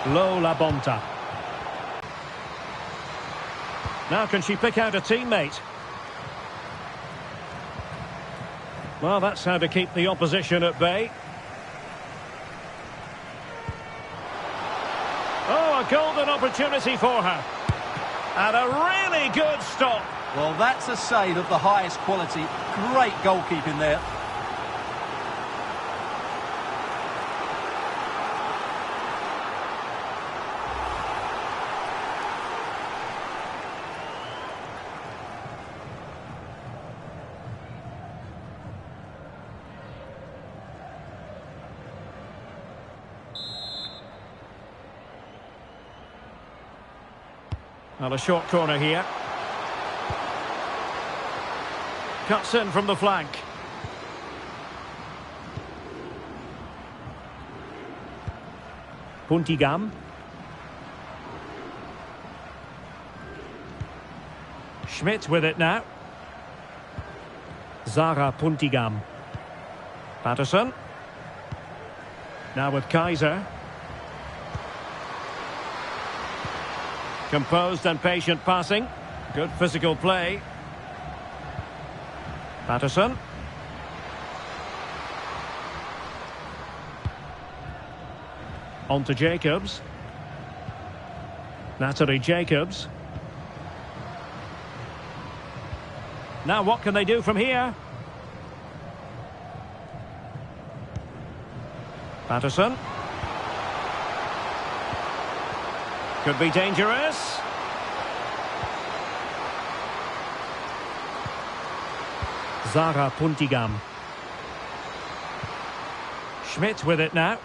Lo La Bonta. Now can she pick out a teammate? Well, that's how to keep the opposition at bay. Oh, a golden opportunity for her. And a really good stop. Well, that's a save of the highest quality. Great goalkeeping there. Well, a short corner here. Cuts in from the flank. Puntigam. Schmidt with it now. Zara Puntigam. Patterson. Now with Kaiser. Composed and patient passing. Good physical play. Patterson. On to Jacobs. Natalie Jacobs. Now what can they do from here? Patterson. Could be dangerous. Zara Puntigam. Schmidt with it now.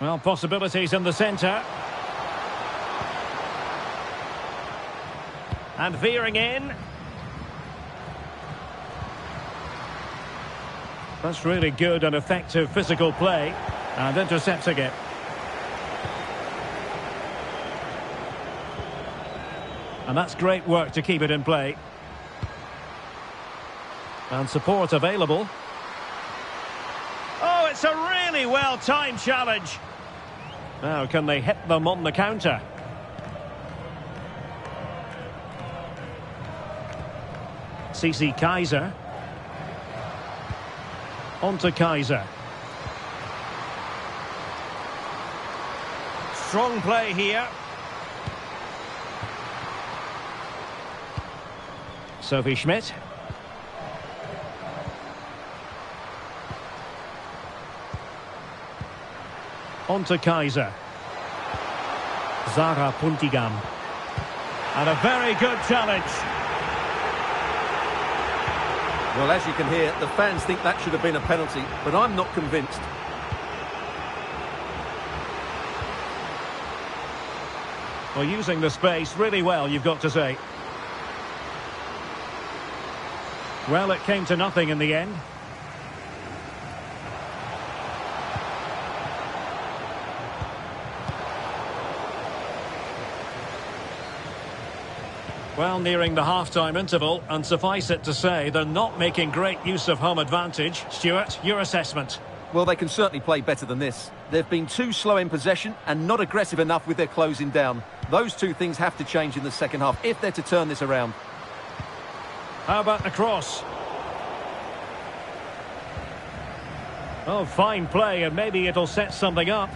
Well, possibilities in the centre. And veering in. That's really good and effective physical play. And intercepting it. And that's great work to keep it in play. And support available. Oh, it's a really well-timed challenge. Now, can they hit them on the counter? Cici Kaiser. On to Kaiser. Strong play here. Sophie Schmidt. On to Kaiser. Zara Puntigam. And a very good challenge. Well, as you can hear, the fans think that should have been a penalty, but I'm not convinced. Well, using the space really well, you've got to say. Well, it came to nothing in the end. Well, nearing the half-time interval, and suffice it to say, they're not making great use of home advantage. Stuart, your assessment? Well, they can certainly play better than this. They've been too slow in possession and not aggressive enough with their closing down. Those two things have to change in the second half if they're to turn this around. How about the cross? Oh, fine play, and maybe it'll set something up.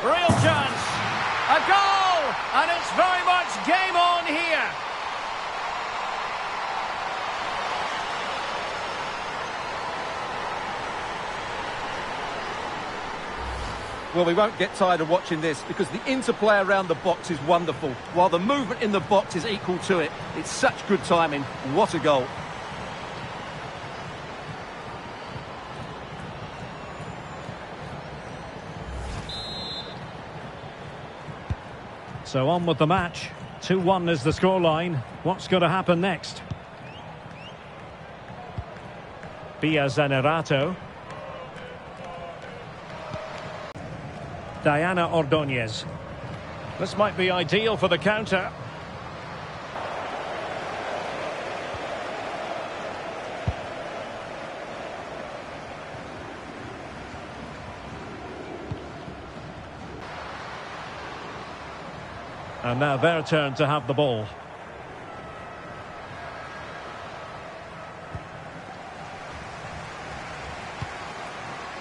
Real chance! A goal! And it's very much game on here! Well, we won't get tired of watching this because the interplay around the box is wonderful, while the movement in the box is equal to it. It's such good timing. What a goal. So on with the match. 2-1 is the scoreline. What's going to happen next? Zanerato. Diana Ordóñez. This might be ideal for the counter. And now their turn to have the ball.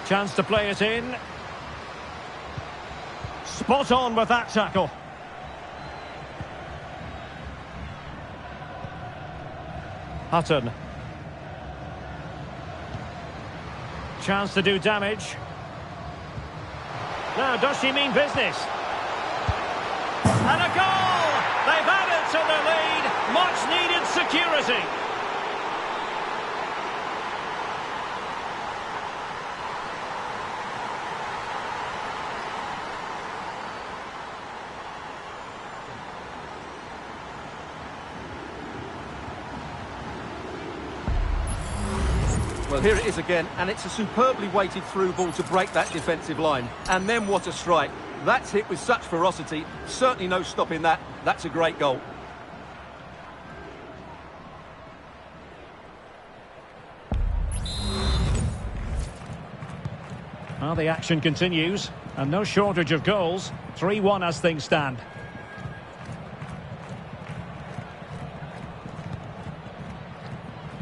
Chance to play it in. Spot on with that tackle. Hutton. Chance to do damage. Now, does she mean business? And a goal! They've added to their lead. Much needed security. Well, here it is again, and it's a superbly weighted through ball to break that defensive line. And then what a strike. That's hit with such ferocity. Certainly no stopping that. That's a great goal. Well, the action continues, and no shortage of goals. 3-1 as things stand.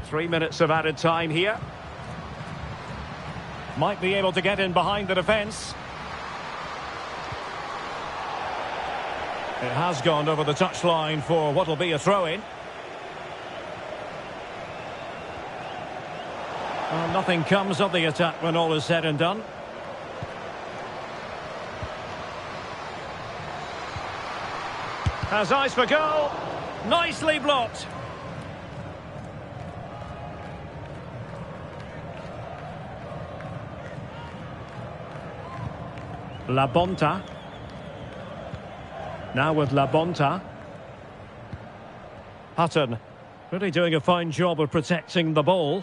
Three minutes of added time here. Might be able to get in behind the defence. It has gone over the touchline for what will be a throw-in. Well, nothing comes of the attack when all is said and done. Has eyes for goal. Nicely blocked. La Bonta. Now with La Bonta. Hutton. Really doing a fine job of protecting the ball.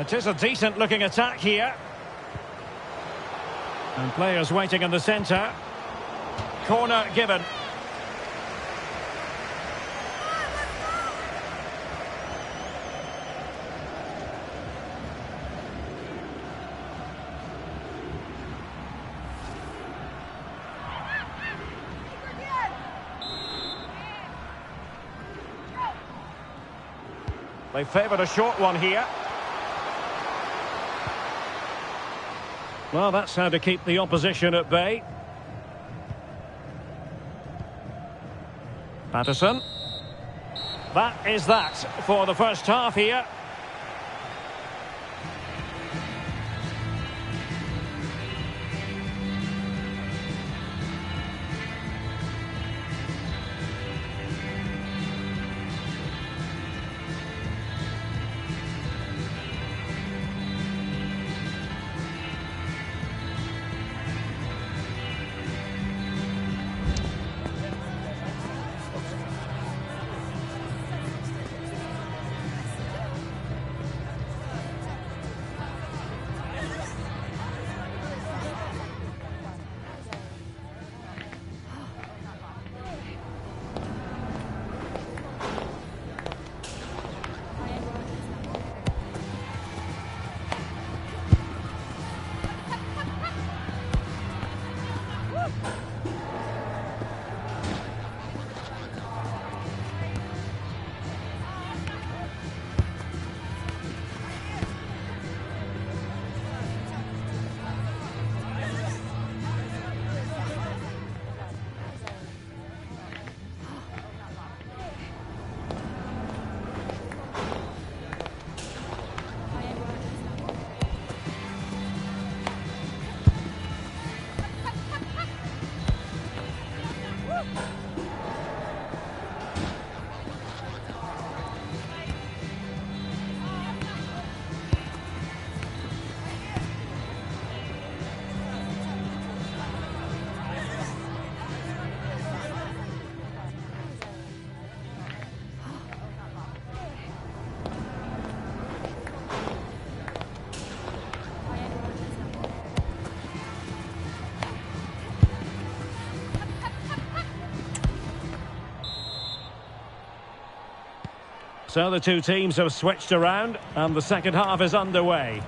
It is a decent looking attack here. And players waiting in the centre. Corner given. They favoured a short one here. Well, that's how to keep the opposition at bay. Patterson. That is that for the first half here. So the two teams have switched around and the second half is underway.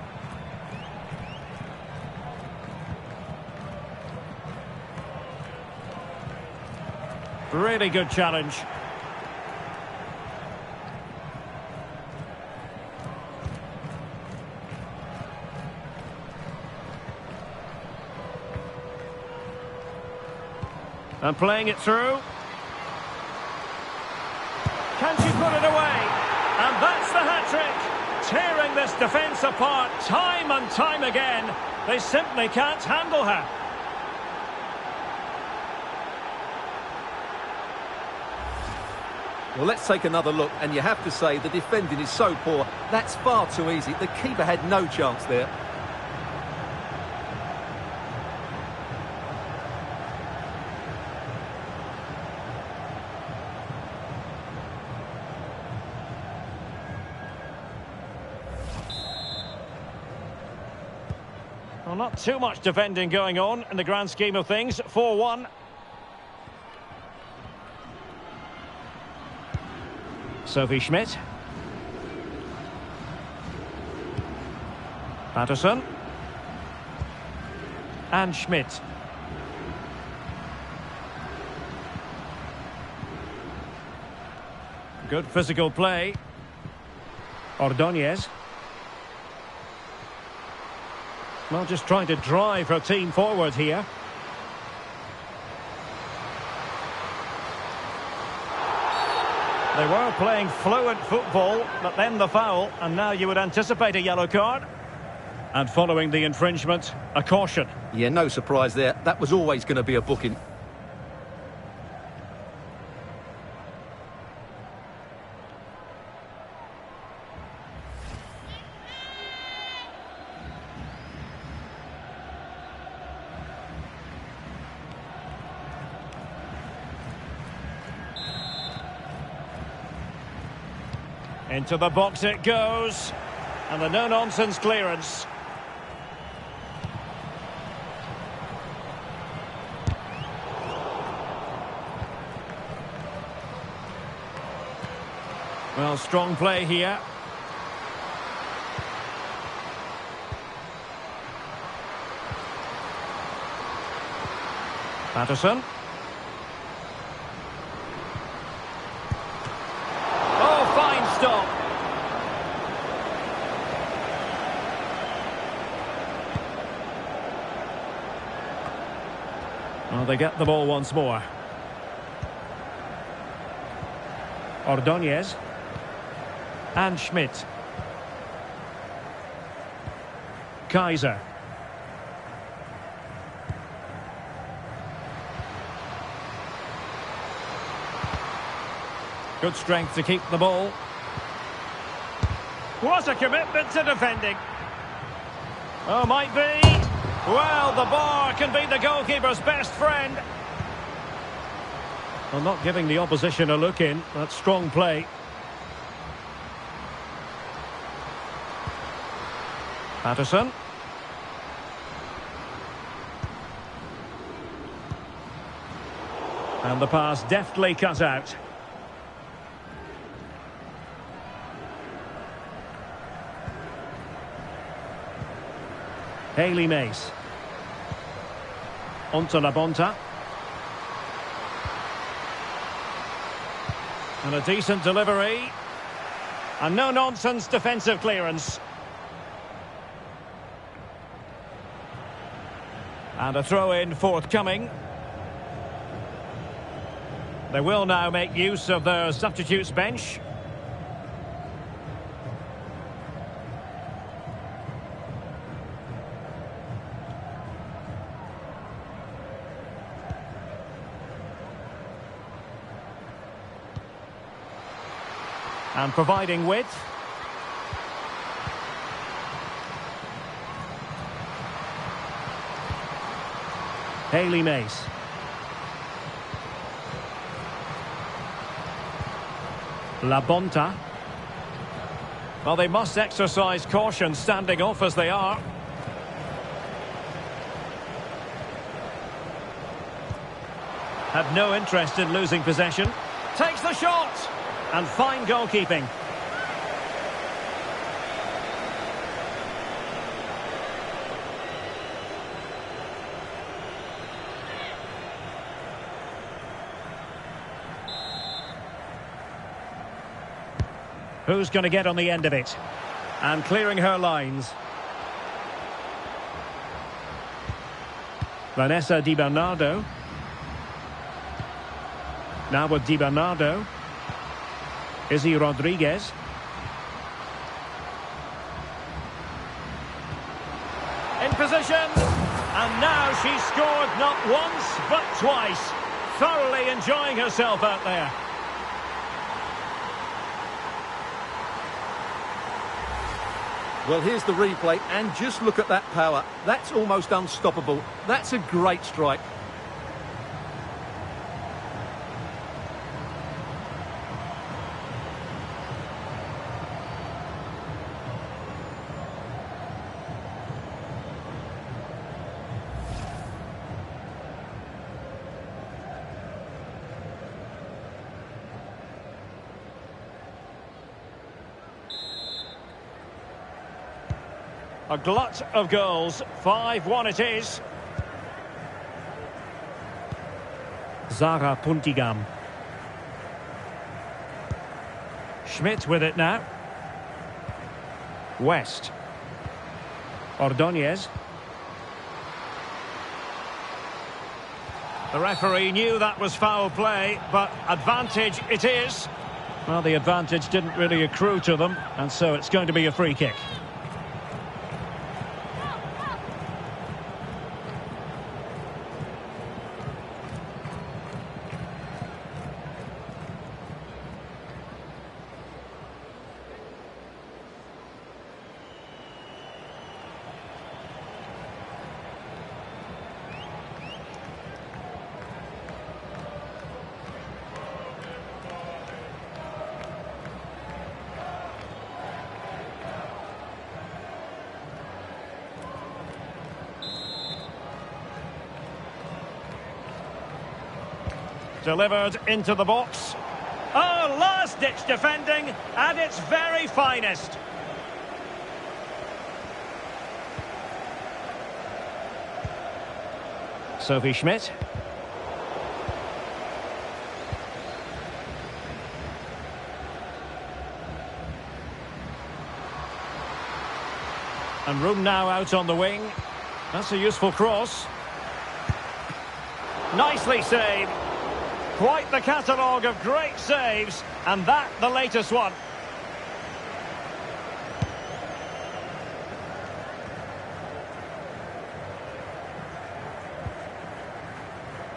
Really good challenge. And playing it through. Can she put it away? And that's the hat-trick. Tearing this defence apart time and time again. They simply can't handle her. Well, let's take another look, and you have to say the defending is so poor. That's far too easy. The keeper had no chance there. Well, not too much defending going on in the grand scheme of things. 4-1. Sophie Schmidt. Patterson. And Schmidt. Good physical play. Ordóñez. Well, just trying to drive her team forward here. They were playing fluent football, but then the foul, and now you would anticipate a yellow card. And following the infringement, a caution. Yeah, no surprise there. That was always going to be a booking. Into the box it goes. And a no-nonsense clearance. Well, strong play here. Patterson. Oh, fine stop. Well, they get the ball once more. Ordóñez. And Schmidt. Kaiser. Good strength to keep the ball. What a commitment to defending. Oh, might be. Well, the bar can be the goalkeeper's best friend. Well, not giving the opposition a look in. That's strong play. Patterson. And the pass deftly cut out. Hayley Mace. Onto La Bonta. And a decent delivery. And no-nonsense defensive clearance. And a throw-in forthcoming. They will now make use of their substitutes bench. And providing width. Hayley Mace. La Bonta. Well, they must exercise caution standing off as they are. Had no interest in losing possession. Takes the shot. And fine goalkeeping. Who's going to get on the end of it? And clearing her lines. Vanessa Di Bernardo. Now with Di Bernardo. Izzy Rodriguez. In position. And now she's scored not once, but twice. Thoroughly enjoying herself out there. Well, here's the replay, and just look at that power. That's almost unstoppable. That's a great strike. A glut of goals. 5-1 it is. Zara Puntigam. Schmidt with it now. West. Ordóñez. The referee knew that was foul play, but advantage it is. Well, the advantage didn't really accrue to them, and so it's going to be a free kick. Delivered into the box. Oh, last-ditch defending at its very finest. Sophie Schmidt. And room now out on the wing. That's a useful cross. Nicely saved. Quite the catalogue of great saves, and that the latest one.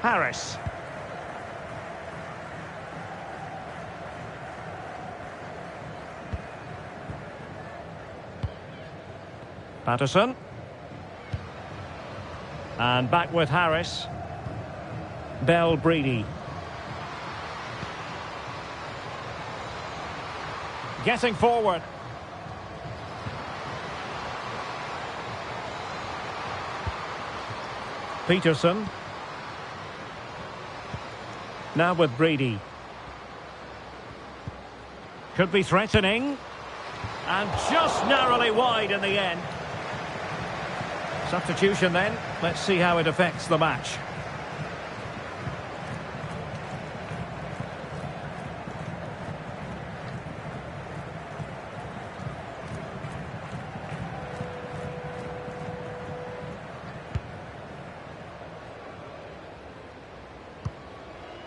Harris. Patterson. And back with Harris. Bell Brady. Getting forward. Peterson. Now with Brady. Could be threatening. And just narrowly wide in the end. Substitution then. Let's see how it affects the match.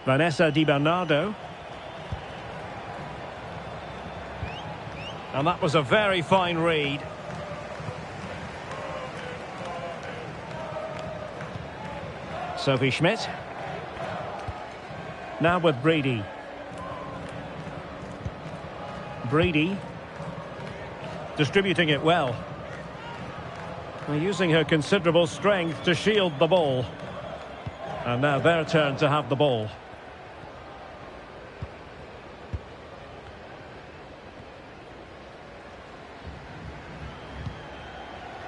Vanessa Di Bernardo. And that was a very fine read. Sophie Schmidt. Now with Brady. Brady. Distributing it well. And using her considerable strength to shield the ball. And now their turn to have the ball.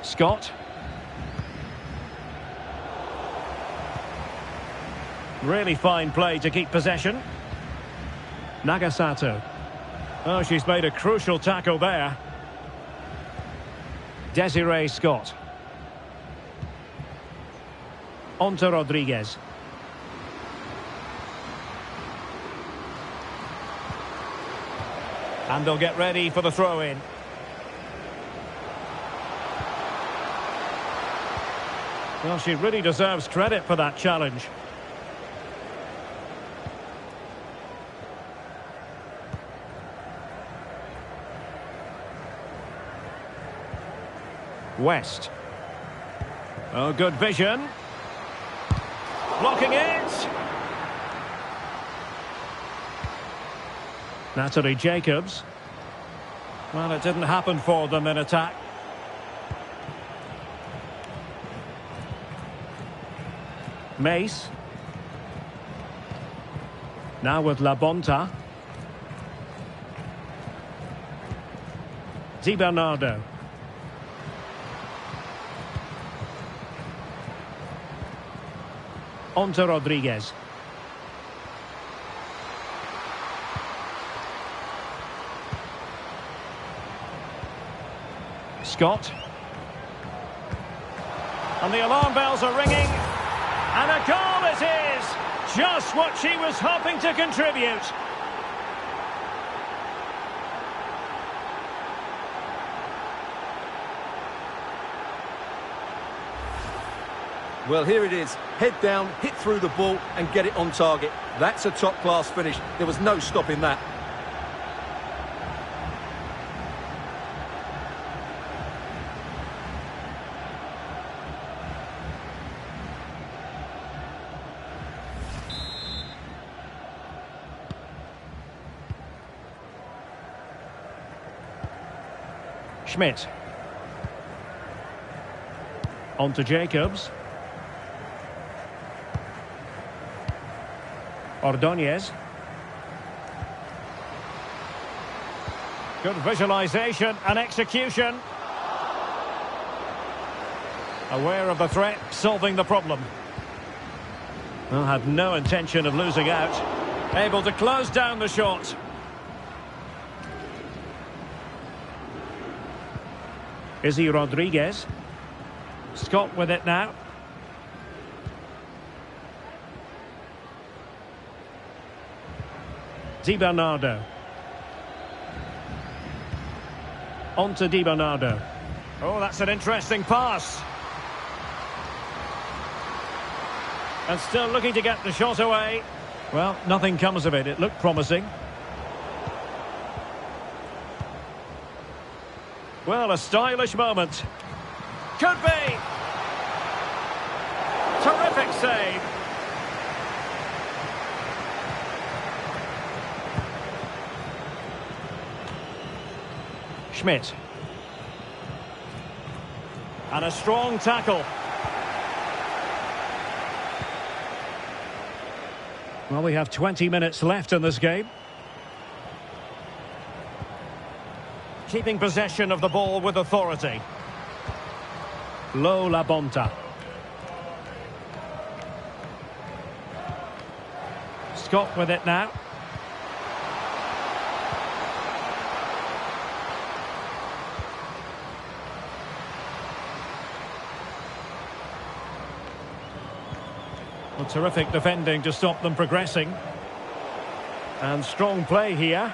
Scott. Really fine play to keep possession. Nagasato. Oh, she's made a crucial tackle there. Desiree Scott. On to Rodriguez. And they'll get ready for the throw-in. Well, she really deserves credit for that challenge. West. Oh, good vision. Blocking it. Natalie Jacobs. Well, it didn't happen for them in attack. Mace. Now with La Bonta. Di Bernardo. On to Rodriguez. Scott. And the alarm bells are ringing. And a goal it is! Just what she was hoping to contribute. Well, here it is. Head down, hit through the ball and get it on target. That's a top-class finish. There was no stopping that. Schmidt. On to Jacobs. Ordóñez. Good visualisation and execution. Aware of the threat, solving the problem. Well, had no intention of losing out. Able to close down the shot. Izzy Rodriguez. Scott with it now. Di Bernardo. On to Di Bernardo. Oh, that's an interesting pass. And still looking to get the shot away. Well, nothing comes of it. It looked promising. Well, a stylish moment. Could be. Terrific save. Schmidt. And a strong tackle. Well, we have 20 minutes left in this game. Keeping possession of the ball with authority. Low La Bonta. Scott with it now. Well, terrific defending to stop them progressing. And strong play here.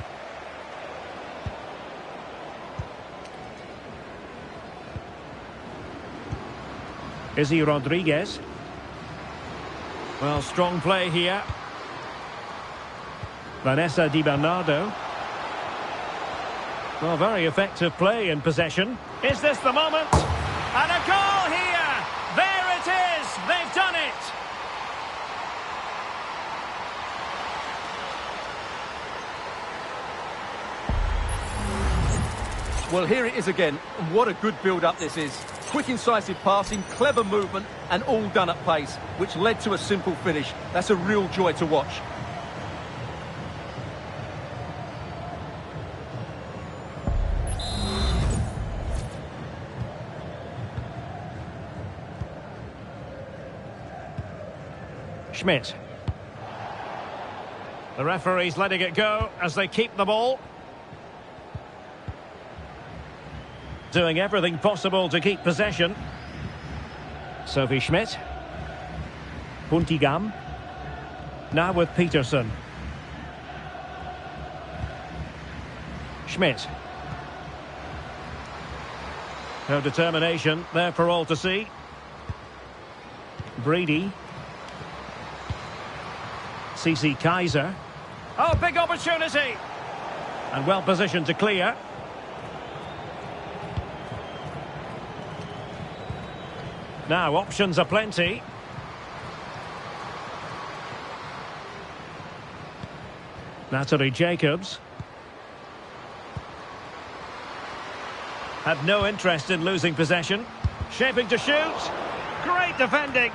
Izzy Rodriguez. Well, strong play here. Vanessa Di Bernardo. Well, very effective play in possession. Is this the moment? And a goal here! There it is! They've done it! Well, here it is again. And what a good build-up this is. Quick, incisive passing, clever movement, and all done at pace, which led to a simple finish. That's a real joy to watch. Schmidt. The referee's letting it go as they keep the ball. Doing everything possible to keep possession. Sophie Schmidt. Puntigam. Now with Peterson. Schmidt. No determination there for all to see. Brady. CC Kaiser. Oh, big opportunity! And well positioned to clear. Now, options are plenty. Natalie Jacobs. Had no interest in losing possession. Shaping to shoot. Great defending.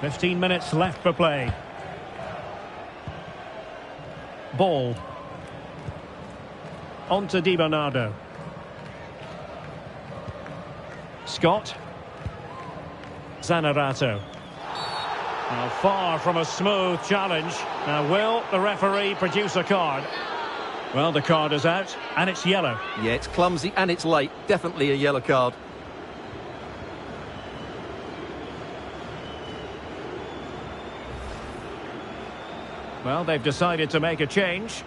"15 minutes left for play. Ball. On to Di Bernardo. Scott. Zanerato. Now, far from a smooth challenge. Now, will the referee produce a card? Well, the card is out, and it's yellow. Yeah, it's clumsy and it's late. Definitely a yellow card. Well, they've decided to make a change.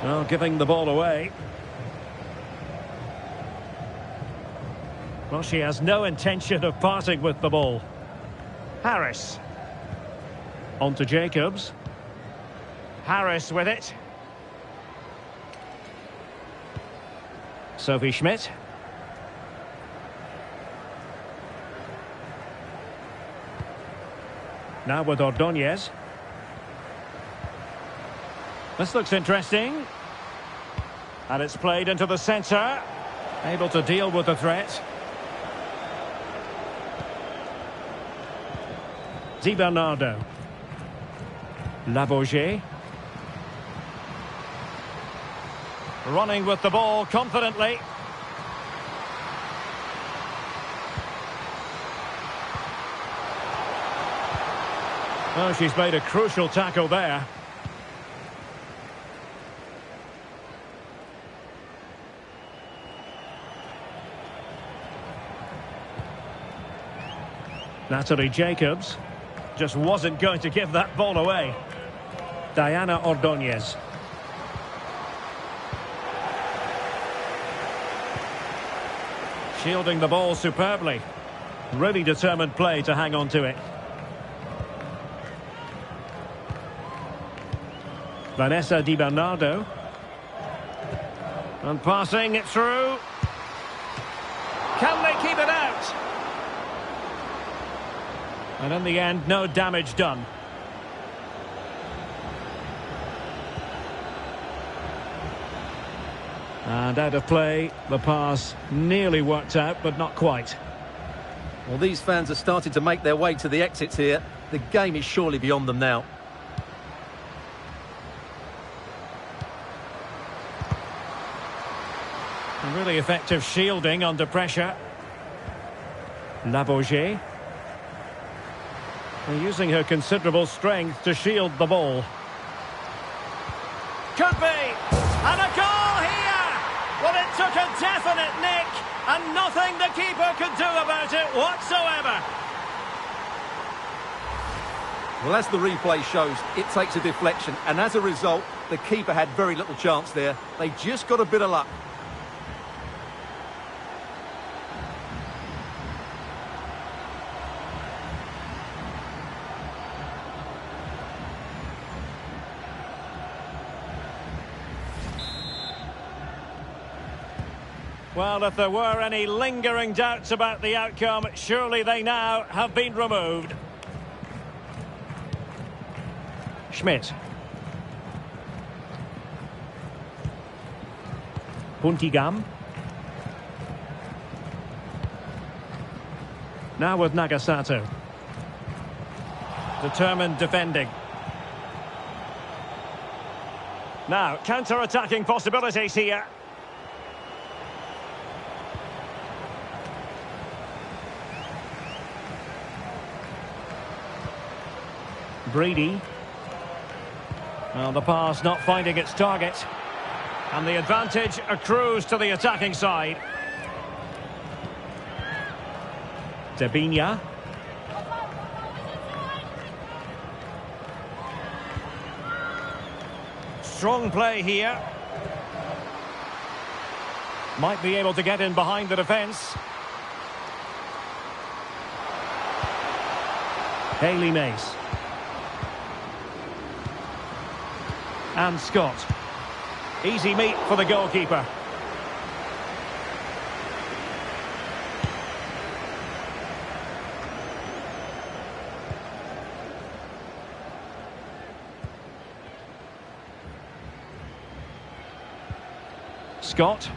Well, giving the ball away. Well, she has no intention of parting with the ball. Harris. On to Jacobs. Harris with it. Sophie Schmidt. Now with Ordóñez. This looks interesting. And it's played into the centre. Able to deal with the threat. Di Bernardo. Lavoisier. Running with the ball confidently. Oh, she's made a crucial tackle there. Natalie Jacobs just wasn't going to give that ball away. Diana Ordóñez. Shielding the ball superbly. Really determined play to hang on to it. Vanessa Di Bernardo. And passing it through. Can they keep it out? And in the end, no damage done. And out of play, the pass nearly worked out, but not quite. Well, these fans are starting to make their way to the exits here. The game is surely beyond them now. And really effective shielding under pressure. Lavoisier. And using her considerable strength to shield the ball. Could be! And a goal here! Well, it took a definite nick, and nothing the keeper could do about it whatsoever. Well, as the replay shows, it takes a deflection, and as a result, the keeper had very little chance there. They just got a bit of luck. Well, if there were any lingering doubts about the outcome, surely they now have been removed. Schmidt. Puntigam. Now with Nagasato. Determined defending. Now, counter-attacking possibilities here. Brady. Well, the pass not finding its target. And the advantage accrues to the attacking side. Debinya. Strong play here. Might be able to get in behind the defence. Hayley Mace. And Scott. Easy meet for the goalkeeper. Scott.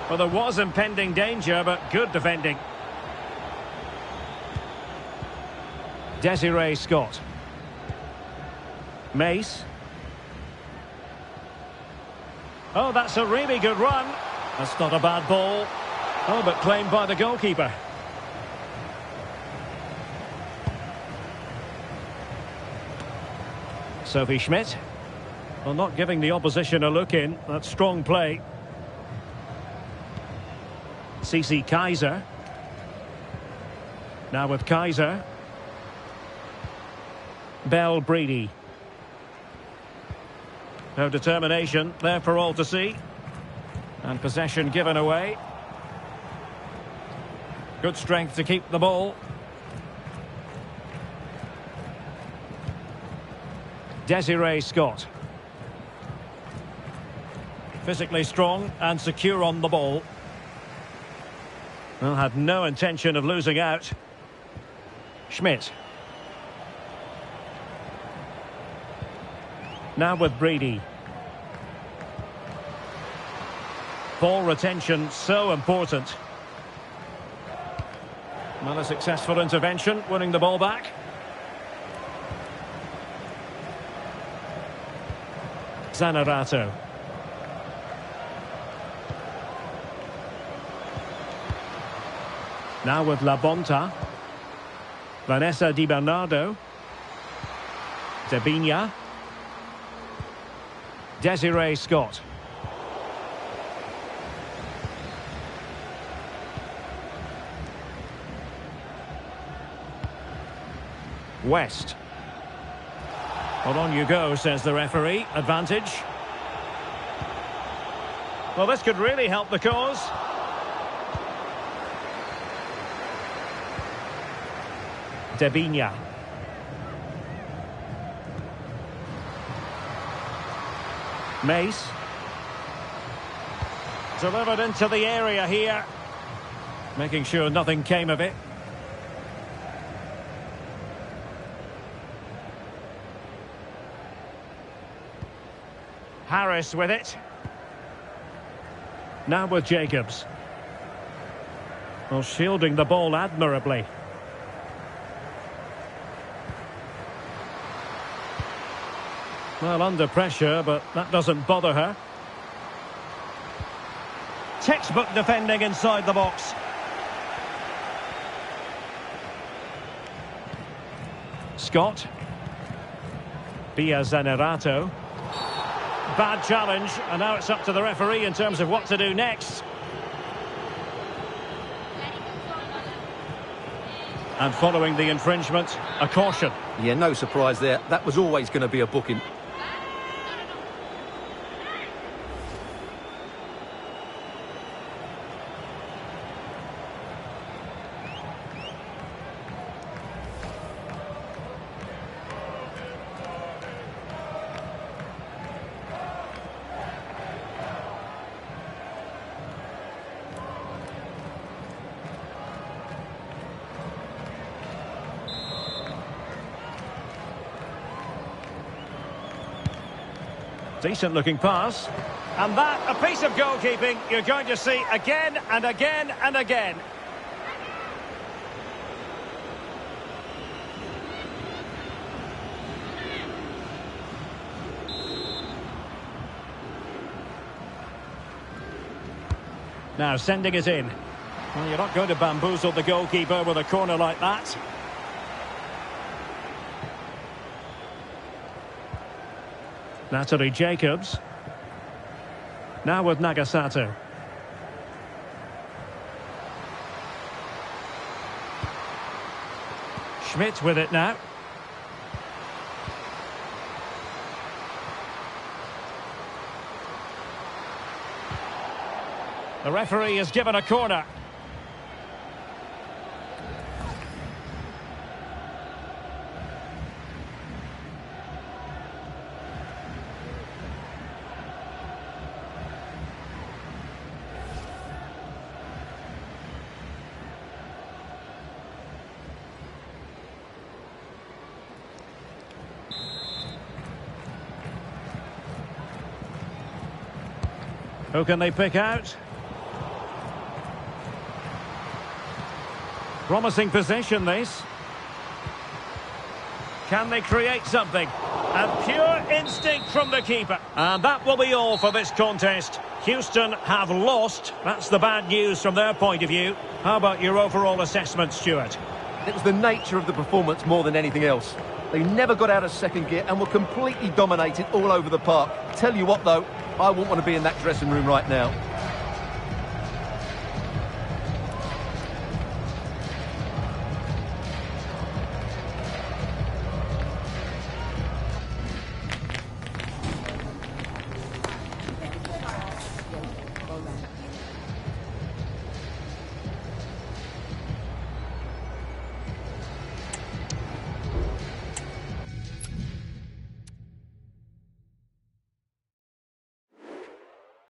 Well, there was impending danger, but good defending. Desiree Scott. Mace. Oh, that's a really good run. That's not a bad ball. Oh, but claimed by the goalkeeper. Sophie Schmidt. Well, not giving the opposition a look in. That's strong play. Cece Kaiser. Now with Kaiser. Bell Brady. No determination there for all to see. And possession given away. Good strength to keep the ball. Desiree Scott. Physically strong and secure on the ball. Well, had no intention of losing out. Schmidt. Now with Brady. Ball retention so important. Well, a successful intervention, winning the ball back. Zanerato. Now with La Bonta. Vanessa Di Bernardo. Debinya. Desiree Scott. West. Well, on you go, says the referee. Advantage. Well, this could really help the cause. Debinya. Mace. Delivered into the area here. Making sure nothing came of it. Harris with it. Now with Jacobs. Well, shielding the ball admirably. Well, under pressure, but that doesn't bother her. Textbook defending inside the box. Scott. Bia Zanerato. Bad challenge, and now it's up to the referee in terms of what to do next. And following the infringement, a caution. Yeah, no surprise there. That was always going to be a booking. Decent looking pass. And that, a piece of goalkeeping you're going to see again and again and again. Now sending it in. Well, you're not going to bamboozle the goalkeeper with a corner like that. Natalie Jacobs. Now with Nagasato. Schmidt with it now. The referee has given a corner. Who can they pick out? Promising position, this. Can they create something? And pure instinct from the keeper. And that will be all for this contest. Houston have lost. That's the bad news from their point of view. How about your overall assessment, Stuart? It was the nature of the performance more than anything else. They never got out of second gear and were completely dominated all over the park. Tell you what, though, I wouldn't want to be in that dressing room right now.